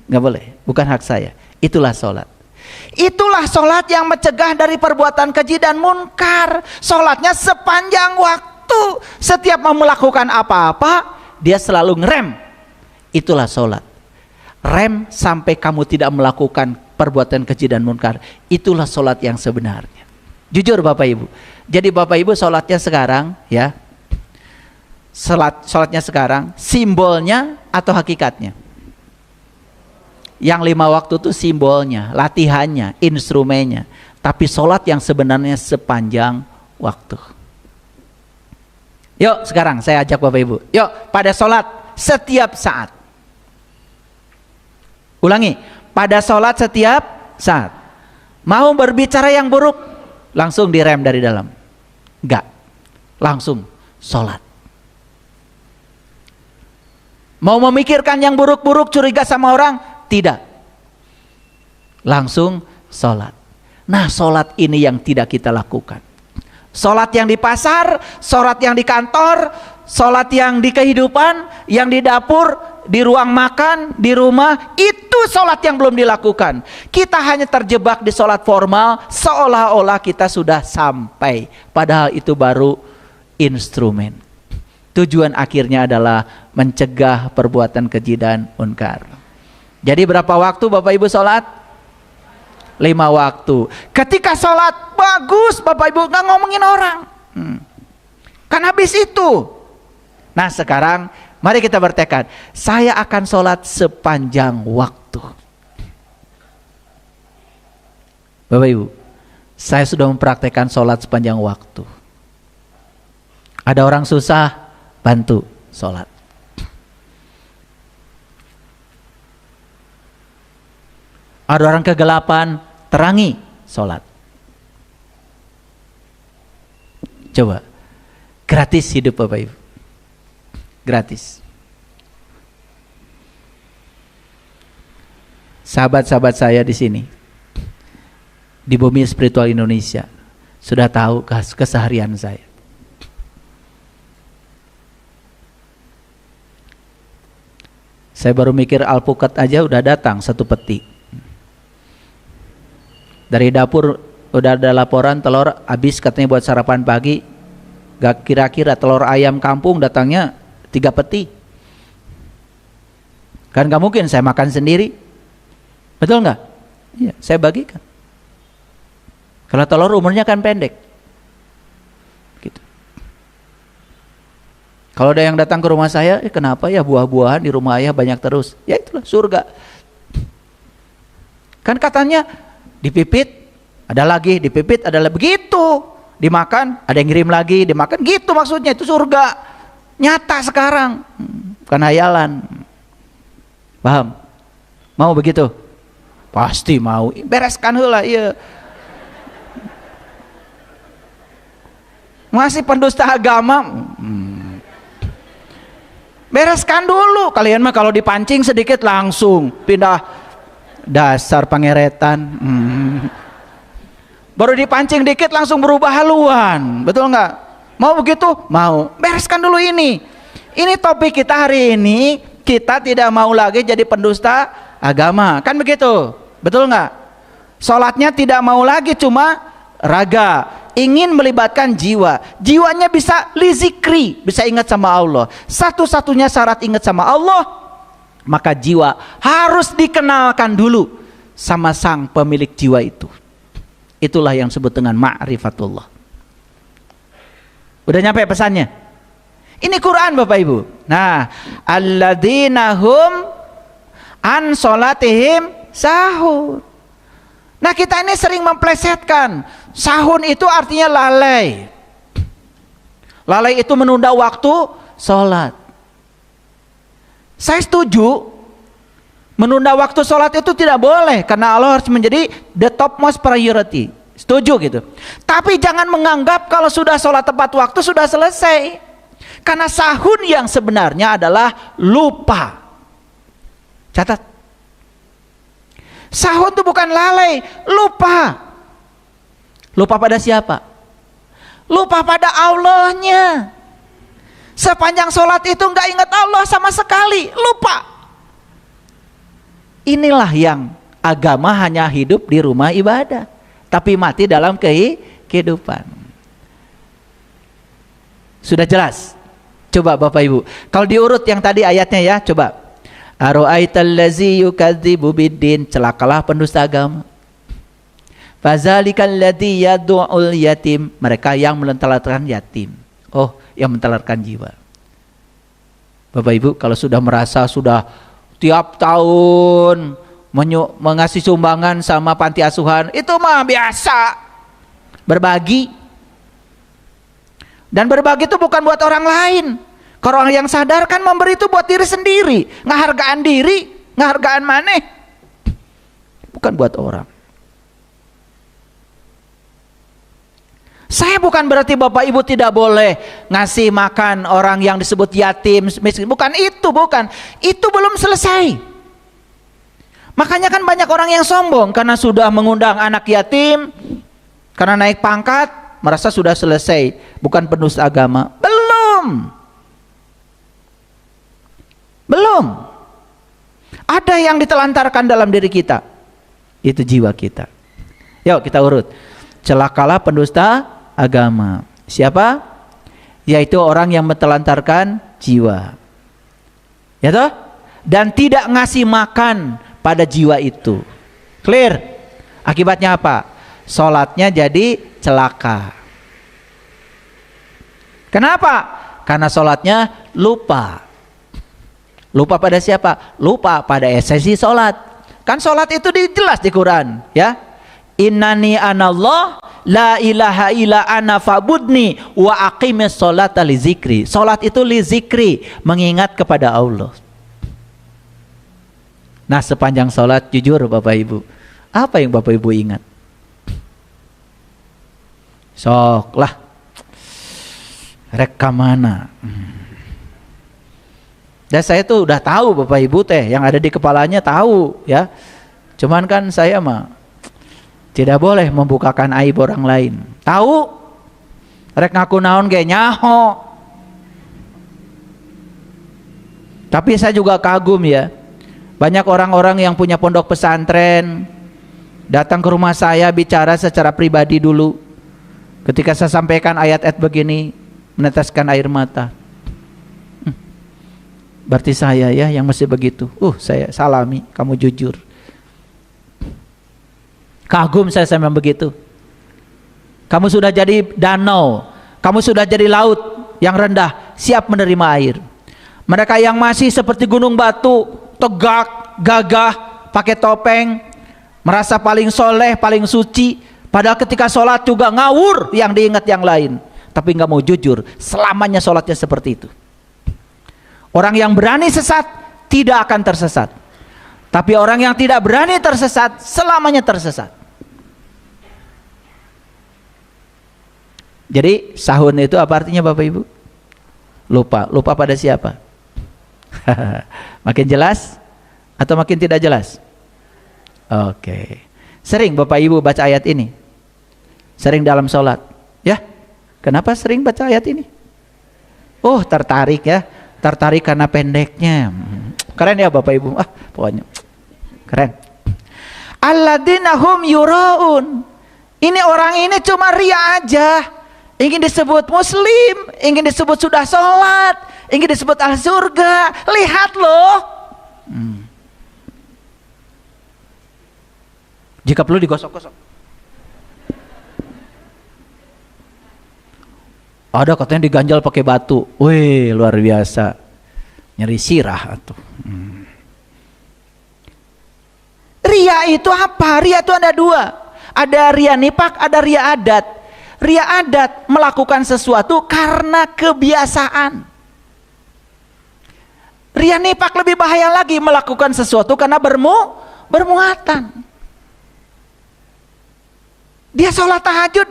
nggak boleh. Bukan hak saya. Itulah sholat. Itulah sholat yang mencegah dari perbuatan keji dan munkar. Sholatnya sepanjang waktu. Setiap mau melakukan apa-apa, dia selalu ngerem. Itulah sholat. Rem sampai kamu tidak melakukan perbuatan keji dan munkar. Itulah sholat yang sebenarnya. Jujur Bapak Ibu. Jadi Bapak Ibu sholatnya sekarang, ya, sholatnya sekarang simbolnya atau hakikatnya? Yang 5 waktu itu simbolnya, latihannya, instrumennya. Tapi sholat yang sebenarnya sepanjang waktu. Yuk sekarang saya ajak Bapak Ibu. Yuk pada sholat setiap saat. Ulangi, pada sholat setiap saat. Mau berbicara yang buruk, langsung direm dari dalam. Enggak, langsung sholat. Mau memikirkan yang buruk-buruk, curiga sama orang, tidak, langsung sholat. Nah sholat ini yang tidak kita lakukan. Sholat yang di pasar, sholat yang di kantor, sholat yang di kehidupan, yang di dapur, di ruang makan, di rumah, itu sholat yang belum dilakukan. Kita hanya terjebak di sholat formal, seolah-olah kita sudah sampai. Padahal itu baru instrumen. Tujuan akhirnya adalah mencegah perbuatan keji dan munkar. Jadi berapa waktu Bapak Ibu sholat? 5 waktu. Ketika sholat bagus Bapak Ibu, nggak ngomongin orang. Kan habis itu. Nah sekarang mari kita bertekad, saya akan sholat sepanjang waktu. Bapak Ibu, saya sudah mempraktekkan sholat sepanjang waktu. Ada orang susah, bantu sholat. Ada orang kegelapan, terangi sholat. Coba, gratis hidup Bapak Ibu. Gratis. Sahabat-sahabat saya di sini, di Bumi Spiritual Indonesia, sudah tahu keseharian saya. Saya baru mikir alpukat aja udah datang 1 peti. Dari dapur udah ada laporan telur habis katanya buat sarapan pagi. Gak kira-kira telur ayam kampung datangnya 3 peti. Kan gak mungkin saya makan sendiri. Betul gak? Iya, saya bagikan. Kalau telur umurnya kan pendek. Gitu. Kalau ada yang datang ke rumah saya, kenapa ya buah-buahan di rumah ayah banyak terus? Ya itulah surga. Kan katanya dipipit, ada lagi, dipipit, ada lagi, begitu. Dimakan, ada yang ngirim lagi, dimakan, gitu maksudnya, itu surga. Nyata sekarang, bukan hayalan. Paham? Mau begitu? Pasti mau. Bereskan heula ieu. Masih pendusta agama. Bereskan dulu. Kalian mah kalau dipancing sedikit langsung pindah. Dasar pangeretan. Baru dipancing dikit langsung berubah haluan. Betul nggak? Mau begitu? Mau. Bereskan dulu ini. Ini topik kita hari ini. Kita tidak mau lagi jadi pendusta agama. Kan begitu? Betul nggak? Sholatnya tidak mau lagi cuma raga. Ingin melibatkan jiwa. Jiwanya bisa lizikri. Bisa ingat sama Allah. Satu-satunya syarat ingat sama Allah. Maka jiwa harus dikenalkan dulu sama sang pemilik jiwa itu. Itulah yang disebut dengan ma'rifatullah. Udah nyampe pesannya? Ini Quran Bapak Ibu. Nah, alladzina hum an sholatihim sahur. Nah, kita ini sering memplesetkan. Sahur itu artinya lalai. Lalai itu menunda waktu sholat. Saya setuju. Menunda waktu sholat itu tidak boleh. Karena Allah harus menjadi the topmost priority. Setuju gitu. Tapi jangan menganggap kalau sudah sholat tepat waktu sudah selesai. Karena sahun yang sebenarnya adalah lupa. Catat. Sahun itu bukan lalai. Lupa. Lupa pada siapa? Lupa pada Allahnya. Sepanjang sholat itu nggak ingat Allah sama sekali. Lupa. Inilah yang agama hanya hidup di rumah ibadah, tapi mati dalam kehidupan. Sudah jelas? Coba Bapak Ibu, kalau diurut yang tadi ayatnya ya, coba. Aro'aital ladzi yukadzibu biddin, celakalah pendusta agama. Fazalikal ladzi yad'ul yatim, mereka yang menelantarkan yatim. Oh, yang menelantarkan jiwa. Bapak Ibu, kalau sudah merasa sudah tiap tahun mengasih sumbangan sama panti asuhan, itu mah biasa. Berbagi. Dan berbagi itu bukan buat orang lain. Kalau orang yang sadar kan memberi itu buat diri sendiri. Ngehargaan diri, ngehargaan maneh. Bukan buat orang. Saya bukan berarti Bapak Ibu tidak boleh ngasih makan orang yang disebut yatim, miskin. Bukan itu, bukan. Itu belum selesai. Makanya kan banyak orang yang sombong karena sudah mengundang anak yatim, karena naik pangkat, merasa sudah selesai. Bukan pendusta agama. Belum. Belum. Ada yang ditelantarkan dalam diri kita. Itu jiwa kita. Yuk kita urut. Celakalah pendusta agama. Siapa? Yaitu orang yang menelantarkan jiwa. Ya toh? Dan tidak ngasih makan pada jiwa itu. Clear? Akibatnya apa? Sholatnya jadi celaka. Kenapa? Karena sholatnya lupa. Lupa pada siapa? Lupa pada esensi sholat. Kan sholat itu jelas di Quran, ya. Innani anallah la ilaha illa ana fa'budni wa aqimis sholata li zikri. Sholat itu li zikri, mengingat kepada Allah. Nah, sepanjang sholat jujur Bapak Ibu, apa yang Bapak Ibu ingat? Sok lah, rek mana? Dan saya tuh udah tahu Bapak Ibu teh, yang ada di kepalanya tahu ya. Cuman kan saya mah tidak boleh membukakan aib orang lain. Tahu? Rek ngaku naon ge nyaho. Tapi saya juga kagum ya. Banyak orang-orang yang punya pondok pesantren datang ke rumah saya bicara secara pribadi dulu. Ketika saya sampaikan ayat-ayat begini, meneteskan air mata. Berarti saya ya yang masih begitu. Saya salami, kamu jujur. Kagum saya sama begitu. Kamu sudah jadi danau, kamu sudah jadi laut yang rendah, siap menerima air. Mereka yang masih seperti gunung batu, tegak, gagah, pakai topeng, merasa paling soleh, paling suci, padahal ketika sholat juga ngawur yang diingat yang lain, tapi nggak mau jujur, selamanya sholatnya seperti itu. Orang yang berani sesat tidak akan tersesat. Tapi orang yang tidak berani tersesat selamanya tersesat. Jadi sahun itu apa artinya Bapak Ibu? Lupa. Lupa pada siapa? Makin jelas atau makin tidak jelas? Oke. Sering Bapak Ibu baca ayat ini? Sering dalam sholat? Ya? Kenapa sering baca ayat ini? Oh, tertarik ya. Tertarik karena pendeknya. Keren ya Bapak Ibu. Pokoknya keren. Alladzina hum yuraun. Ini orang ini cuma ria aja. Ingin disebut muslim, ingin disebut sudah sholat, ingin disebut ahli surga. Lihat loh. Jika perlu digosok-gosok. Ada katanya diganjal pakai batu. Wih, luar biasa. Nyeri sirah tuh. Ria itu apa? Ria itu ada dua. Ada ria nifak, ada ria adat. Ria adat melakukan sesuatu karena kebiasaan. Ria nifak lebih bahaya lagi, melakukan sesuatu karena bermuatan. Dia sholat tahajud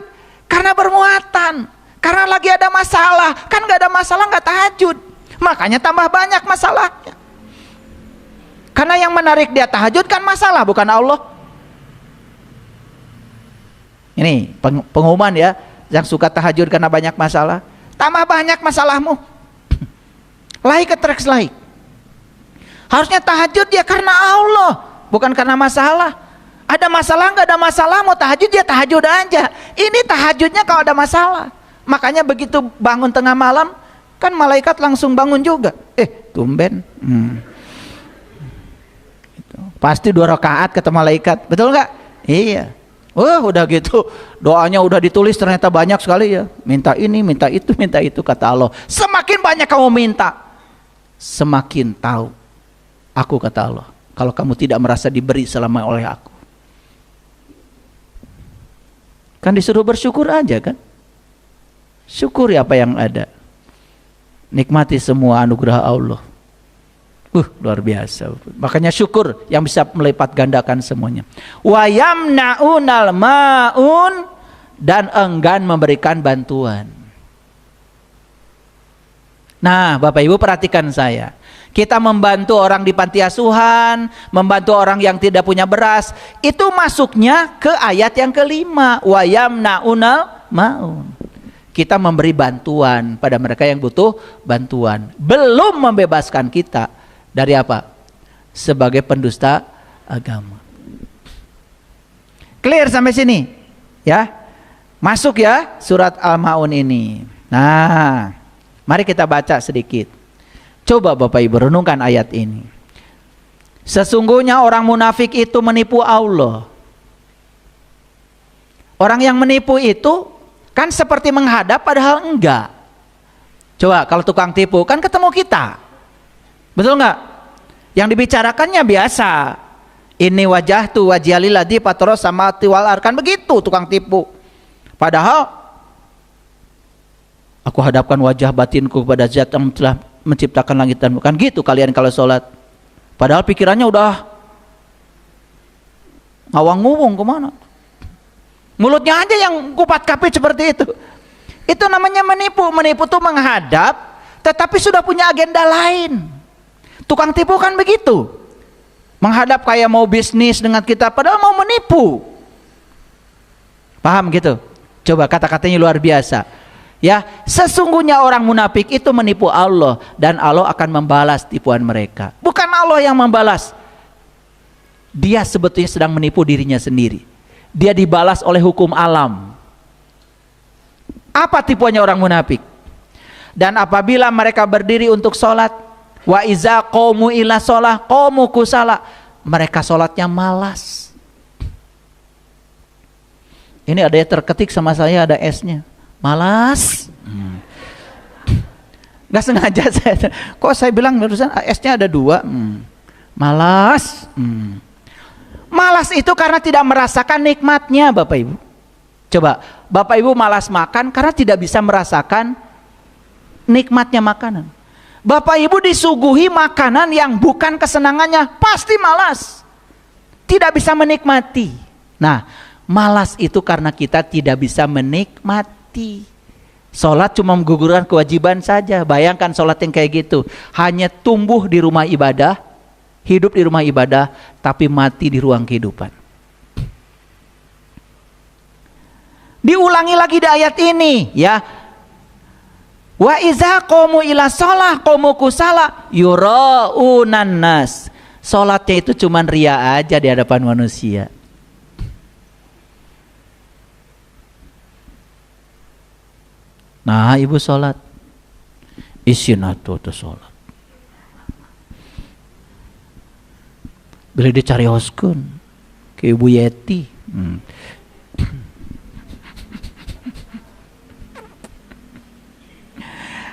karena bermuatan, karena lagi ada masalah. Kan gak ada masalah gak tahajud, makanya tambah banyak masalahnya. Karena yang menarik dia tahajud kan masalah, bukan Allah. Ini pengumuman ya, yang suka tahajud karena banyak masalah, tambah banyak masalahmu. Like attracts like. Harusnya tahajud ya karena Allah, bukan karena masalah. Ada masalah nggak ada masalah, mau tahajud ya tahajud aja. Ini tahajudnya kalau ada masalah. Makanya begitu bangun tengah malam, kan malaikat langsung bangun juga. Tumben. Pasti 2 rakaat kata malaikat, betul nggak? Iya. Udah gitu, doanya udah ditulis ternyata banyak sekali ya. Minta ini, minta itu kata Allah. Semakin banyak kamu minta, semakin tahu aku kata Allah. Kalau kamu tidak merasa diberi selama oleh aku. Kan disuruh bersyukur aja kan? Syukuri apa yang ada. Nikmati semua anugerah Allah. Luar biasa. Makanya syukur yang bisa melipat gandakan semuanya. Wa yamna'unal ma'un, dan enggan memberikan bantuan. Nah, Bapak Ibu perhatikan saya. Kita membantu orang di panti asuhan, membantu orang yang tidak punya beras, itu masuknya ke ayat yang kelima. Wa yamna'unal ma'un. Kita memberi bantuan pada mereka yang butuh bantuan. Belum membebaskan kita dari apa? Sebagai pendusta agama. Clear sampai sini? Ya. Masuk ya surat Al-Maun ini. Nah, mari kita baca sedikit. Coba Bapak Ibu renungkan ayat ini. Sesungguhnya orang munafik itu menipu Allah. Orang yang menipu itu kan seperti menghadap padahal enggak. Coba kalau tukang tipu kan ketemu kita. Betul nggak? Yang dibicarakannya biasa. Ini wajah tu wajhalilladzi fatharas samawati wal ardh, kan begitu tukang tipu. Padahal aku hadapkan wajah batinku kepada Zat yang telah menciptakan langit dan bumi. Kan gitu kalian kalau sholat. Padahal pikirannya udah ngawang-ngawung kemana. Mulutnya aja yang kupat kapit seperti itu. Itu namanya menipu. Menipu tuh menghadap tetapi sudah punya agenda lain. Tukang tipu kan begitu, menghadap kayak mau bisnis dengan kita padahal mau menipu. Paham gitu? Coba kata-katanya luar biasa ya. Sesungguhnya orang munafik itu menipu Allah, dan Allah akan membalas tipuan mereka. Bukan Allah yang membalas, dia sebetulnya sedang menipu dirinya sendiri. Dia dibalas oleh hukum alam. Apa tipuannya orang munafik? Dan apabila mereka berdiri untuk sholat, wa iza qamu ila sholah qamu kusala, mereka sholatnya malas. Ini ada yang terketik sama saya, ada S-nya, malas. Gak sengaja saya, kok saya bilang barusan S-nya ada 2. Malas. Malas itu karena tidak merasakan nikmatnya Bapak Ibu. Coba Bapak Ibu malas makan karena tidak bisa merasakan nikmatnya makanan. Bapak Ibu disuguhi makanan yang bukan kesenangannya, pasti malas. Tidak bisa menikmati. Nah, malas itu karena kita tidak bisa menikmati. Sholat cuma menggugurkan kewajiban saja. Bayangkan sholat yang kayak gitu. Hanya tumbuh di rumah ibadah, hidup di rumah ibadah, tapi mati di ruang kehidupan. Diulangi lagi di ayat ini, ya. Wa iza qamu ila shalah qamu kusala yuraunan nas. Salatnya itu cuman ria aja di hadapan manusia. Nah, ibu salat isin atuh tuh salat. Bila dicarioskeun ke Ibu Yeti.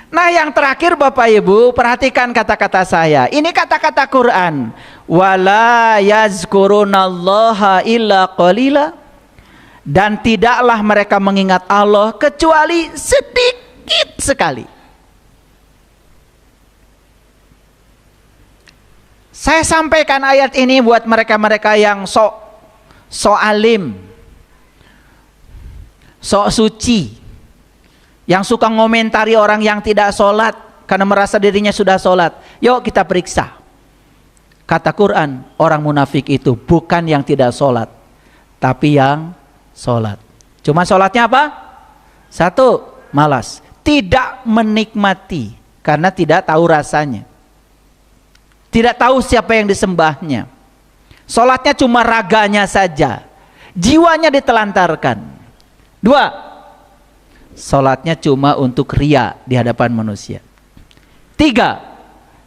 Nah, yang terakhir Bapak Ibu, perhatikan kata-kata saya. Ini kata-kata Quran. Wala yazkurunallaha illa qalila. Dan tidaklah mereka mengingat Allah kecuali sedikit sekali. Saya sampaikan ayat ini buat mereka-mereka yang sok alim, sok suci, yang suka ngomentari orang yang tidak sholat karena merasa dirinya sudah sholat. Yuk kita periksa. Kata Quran, orang munafik itu bukan yang tidak sholat, tapi yang sholat. Cuma sholatnya apa? Satu, malas. Tidak menikmati karena tidak tahu rasanya. Tidak tahu siapa yang disembahnya. Sholatnya cuma raganya saja, jiwanya ditelantarkan. Dua, sholatnya cuma untuk ria di hadapan manusia. Tiga,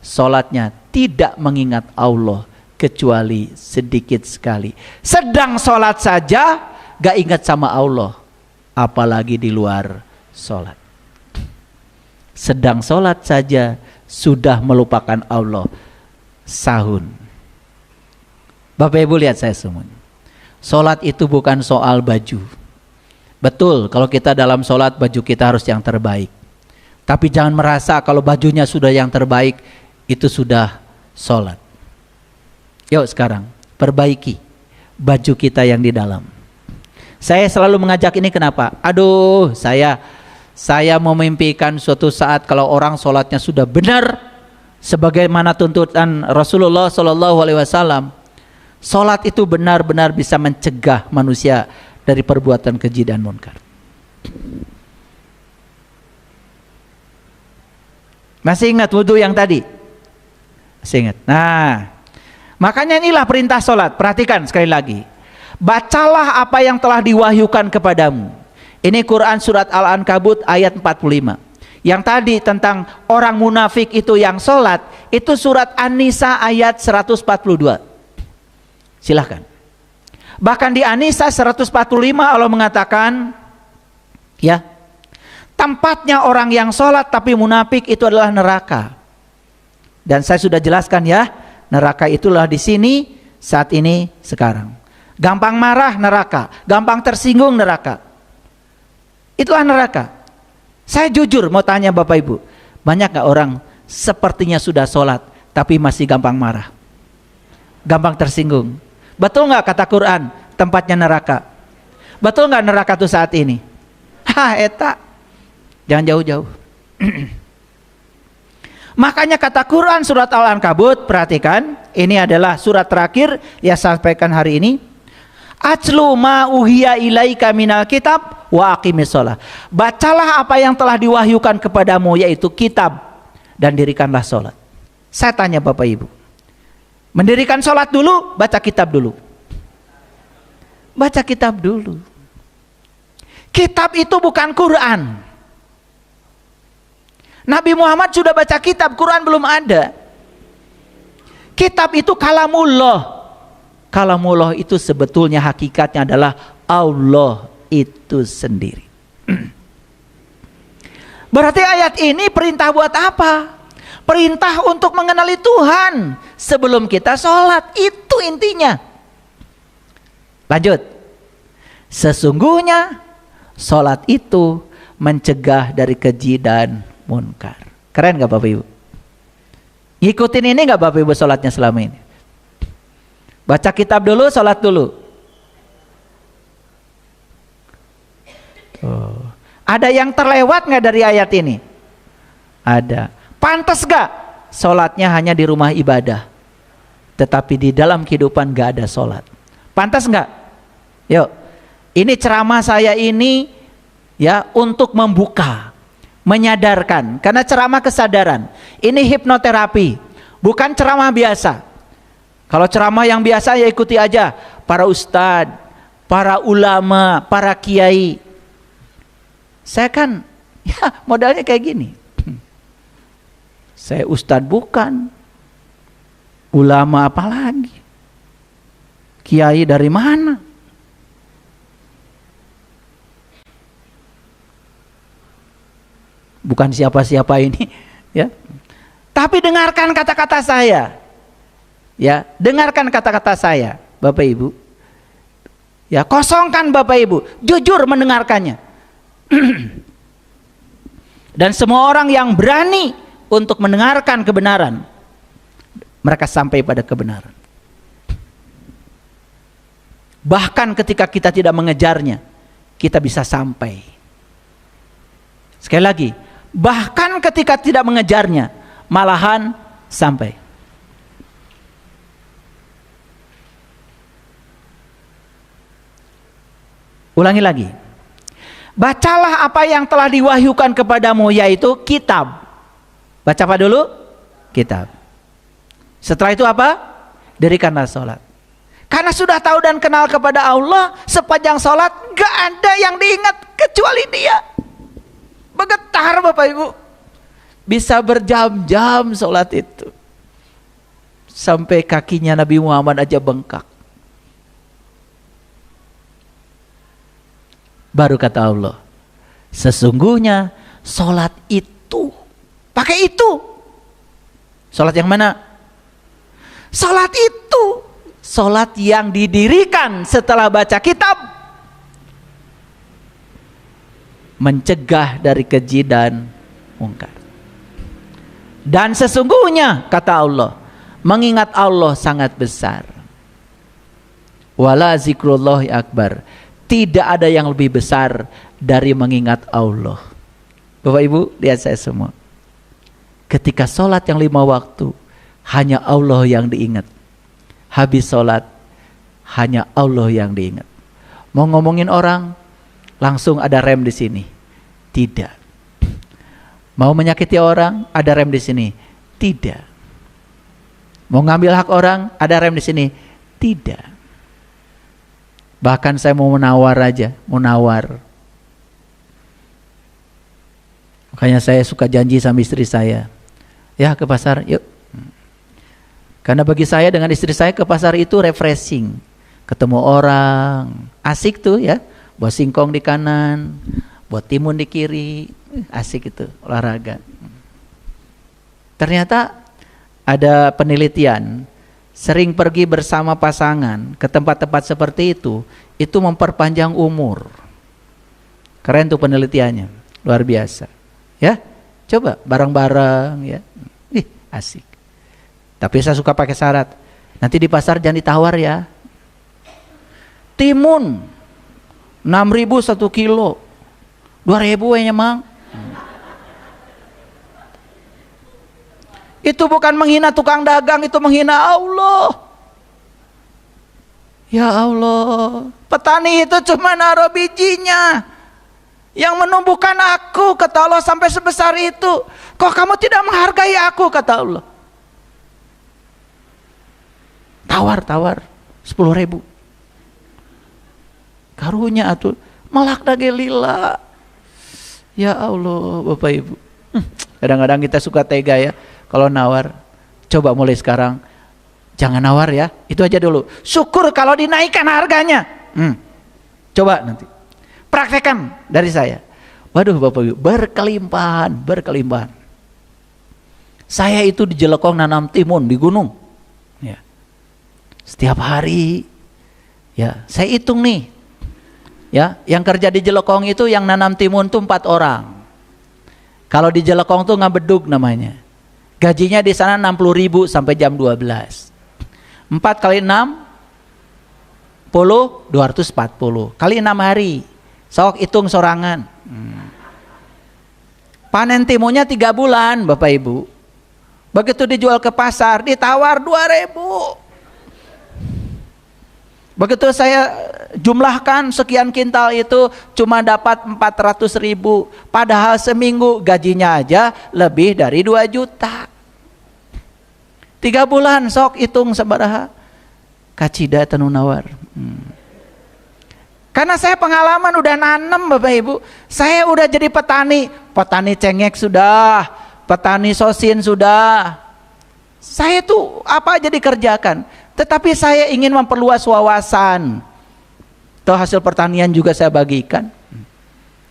sholatnya tidak mengingat Allah kecuali sedikit sekali. Sedang sholat saja gak ingat sama Allah, apalagi di luar sholat. Sedang sholat saja sudah melupakan Allah. Sahun. Bapak Ibu lihat saya semua. Sholat itu bukan soal baju. Betul, kalau kita dalam sholat baju kita harus yang terbaik. Tapi jangan merasa kalau bajunya sudah yang terbaik itu sudah sholat. Yuk sekarang perbaiki baju kita yang di dalam. Saya selalu mengajak ini kenapa? Aduh, saya memimpikan suatu saat kalau orang sholatnya sudah benar sebagaimana tuntutan Rasulullah SAW. Sholat itu benar-benar bisa mencegah manusia dari perbuatan keji dan munkar. Masih ingat wudhu yang tadi? Masih ingat? Nah, makanya inilah perintah sholat. Perhatikan sekali lagi. Bacalah apa yang telah diwahyukan kepadamu. Ini Quran surat Al-Ankabut ayat 45. Yang tadi tentang orang munafik itu yang sholat, itu surat An-Nisa ayat 142. Silahkan. Bahkan di An-Nisa 145 Allah mengatakan, ya, tempatnya orang yang sholat tapi munafik itu adalah neraka. Dan saya sudah jelaskan ya, neraka itulah di sini, saat ini, sekarang. Gampang marah neraka, gampang tersinggung neraka. Itulah neraka. Saya jujur mau tanya Bapak Ibu, banyak gak orang sepertinya sudah sholat tapi masih gampang marah, gampang tersinggung? Betul gak kata Quran tempatnya neraka? Betul gak neraka itu saat ini? Eta, jangan jauh-jauh. Makanya kata Quran surat Al-Ankabut, perhatikan, ini adalah surat terakhir yang saya sampaikan hari ini. Atlu ma uhiya ilaika minal kitab wa aqimis shalah. Bacalah apa yang telah diwahyukan kepadamu, yaitu kitab, dan dirikanlah sholat. Saya tanya Bapak Ibu, mendirikan sholat dulu, baca kitab dulu? Baca kitab dulu. Kitab itu bukan Quran. Nabi Muhammad sudah baca kitab, Quran belum ada. Kitab itu kalamullah. Kalamullah itu sebetulnya hakikatnya adalah Allah itu sendiri. Berarti ayat ini perintah buat apa? Perintah untuk mengenali Tuhan sebelum kita sholat. Itu intinya. Lanjut. Sesungguhnya sholat itu mencegah dari keji dan munkar. Keren gak Bapak Ibu? Ngikutin ini nggak Bapak Ibu sholatnya selama ini? Baca kitab dulu, sholat dulu. Oh. Ada yang terlewat nggak dari ayat ini? Ada. Pantas nggak sholatnya hanya di rumah ibadah, tetapi di dalam kehidupan nggak ada sholat? Pantas nggak? Yuk, ini ceramah saya ini ya untuk membuka, menyadarkan. Karena ceramah kesadaran. Ini hipnoterapi, bukan ceramah biasa. Kalau ceramah yang biasa ya ikuti aja para ustadz, para ulama, para kiai. Saya kan ya modalnya kayak gini. Saya ustadz bukan, ulama apalagi, kiai dari mana? Bukan siapa-siapa ini, ya. Tapi dengarkan kata-kata saya, ya. Dengarkan kata-kata saya, Bapak Ibu. Ya, kosongkan Bapak Ibu, jujur mendengarkannya. Dan semua orang yang berani untuk mendengarkan kebenaran, mereka sampai pada kebenaran. Bahkan ketika kita tidak mengejarnya, kita bisa sampai. Sekali lagi, bahkan ketika tidak mengejarnya, malahan sampai. Ulangi lagi. Bacalah apa yang telah diwahyukan kepadamu, yaitu kitab. Baca apa dulu? Kitab. Setelah itu apa? Dirikanlah sholat. Karena sudah tahu dan kenal kepada Allah, sepanjang sholat gak ada yang diingat kecuali Dia. Bergetar Bapak Ibu. Bisa berjam-jam sholat itu. Sampai kakinya Nabi Muhammad aja bengkak. Baru kata Allah, sesungguhnya sholat itu, pakai itu. Sholat yang mana? Sholat itu, sholat yang didirikan setelah baca kitab, mencegah dari keji dan mungkar. Dan sesungguhnya kata Allah, mengingat Allah sangat besar. Wala zikrullahi akbar. Tidak ada yang lebih besar dari mengingat Allah. Bapak Ibu, lihat saya semua. Ketika sholat yang 5 waktu, hanya Allah yang diingat. Habis sholat, hanya Allah yang diingat. Mau ngomongin orang, langsung ada rem di sini. Tidak. Mau menyakiti orang, ada rem di sini. Tidak. Mau ngambil hak orang, ada rem di sini. Tidak. Bahkan saya mau menawar aja, mau nawar. Makanya saya suka janji sama istri saya. Ya ke pasar, yuk. Karena bagi saya dengan istri saya ke pasar itu refreshing. Ketemu orang, asik tuh ya. Buat singkong di kanan, buat timun di kiri, asik itu olahraga. Ternyata ada penelitian. Sering pergi bersama pasangan ke tempat-tempat seperti itu memperpanjang umur. Keren tuh penelitiannya, luar biasa. Ya, coba bareng-bareng ya, asik. Tapi saya suka pakai syarat. Nanti di pasar jangan ditawar ya. Timun 6.000 1 kilo, 2.000 ya mang. Itu bukan menghina tukang dagang, itu menghina Allah. Ya Allah, petani itu cuma naruh bijinya. Yang menumbuhkan aku, kata Allah, sampai sebesar itu. Kok kamu tidak menghargai aku, kata Allah. Tawar 10.000. Karunya atuh, malak dage lila. Ya Allah, Bapak Ibu. Kadang-kadang kita suka tega ya. Kalau nawar, coba mulai sekarang jangan nawar ya, itu aja dulu. Syukur kalau dinaikkan harganya. Coba nanti praktekkan dari saya. Waduh Bapak Ibu, berkelimpahan. Saya itu di Jelekong nanam timun di gunung. Ya. Setiap hari, ya saya hitung nih. Ya, yang kerja di Jelekong itu yang nanam timun tuh 4 orang. Kalau di Jelekong tuh ngabedug namanya. Gajinya di sana 60.000 sampai jam 12. 4 kali 6 240 kali 6 hari. Sok hitung sorangan. Panen timunnya 3 bulan, Bapak Ibu. Begitu dijual ke pasar ditawar 2.000. Begitu saya jumlahkan sekian kintal itu cuma dapat 400.000. Padahal seminggu gajinya aja lebih dari 2 juta. 3 bulan sok hitung sabaraha. Kacida tenunawar. Karena saya pengalaman udah nanem Bapak Ibu. Saya udah jadi petani. Petani cengek sudah. Petani sosin sudah. Saya tuh apa aja dikerjakan. Tetapi saya ingin memperluas wawasan. Tuh hasil pertanian juga saya bagikan.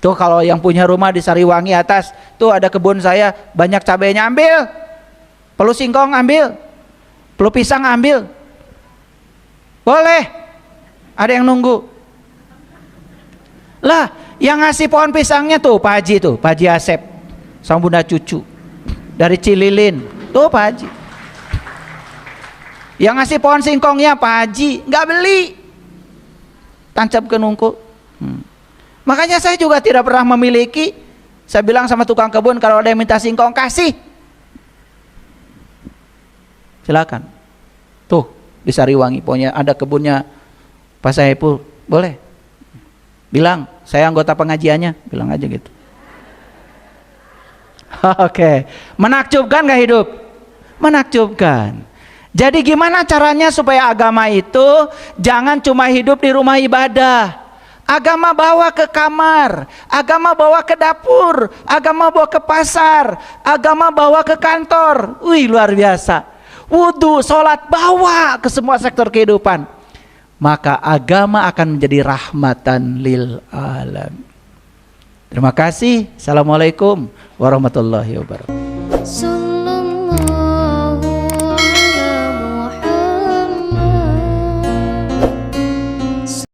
Tuh kalau yang punya rumah di Sariwangi atas. Tuh ada kebun saya. Banyak cabainya, ambil. Perlu singkong ambil. Perlu pisang ambil. Boleh. Ada yang nunggu. Lah, yang ngasih pohon pisangnya tuh Pak Haji tuh, Pak Haji Asep sama Bunda Cucu dari Cililin. Tuh Pak Haji. Yang ngasih pohon singkongnya Pak Haji, nggak beli. Tancap ke nungku. Makanya saya juga tidak pernah memiliki. Saya bilang sama tukang kebun, kalau ada yang minta singkong kasih. Silakan. Tuh di Sariwangi pokoknya ada kebunnya Pak Saipul, boleh. Bilang, saya anggota pengajiannya, bilang aja gitu. Oke, menakjubkan gak hidup? Menakjubkan. Jadi gimana caranya supaya agama itu jangan cuma hidup di rumah ibadah. Agama bawa ke kamar, agama bawa ke dapur, agama bawa ke pasar, agama bawa ke kantor. Wih, luar biasa. Wudu, sholat, bawa ke semua sektor kehidupan. Maka agama akan menjadi rahmatan lil alam. Terima kasih. Assalamualaikum warahmatullahi wabarakatuh.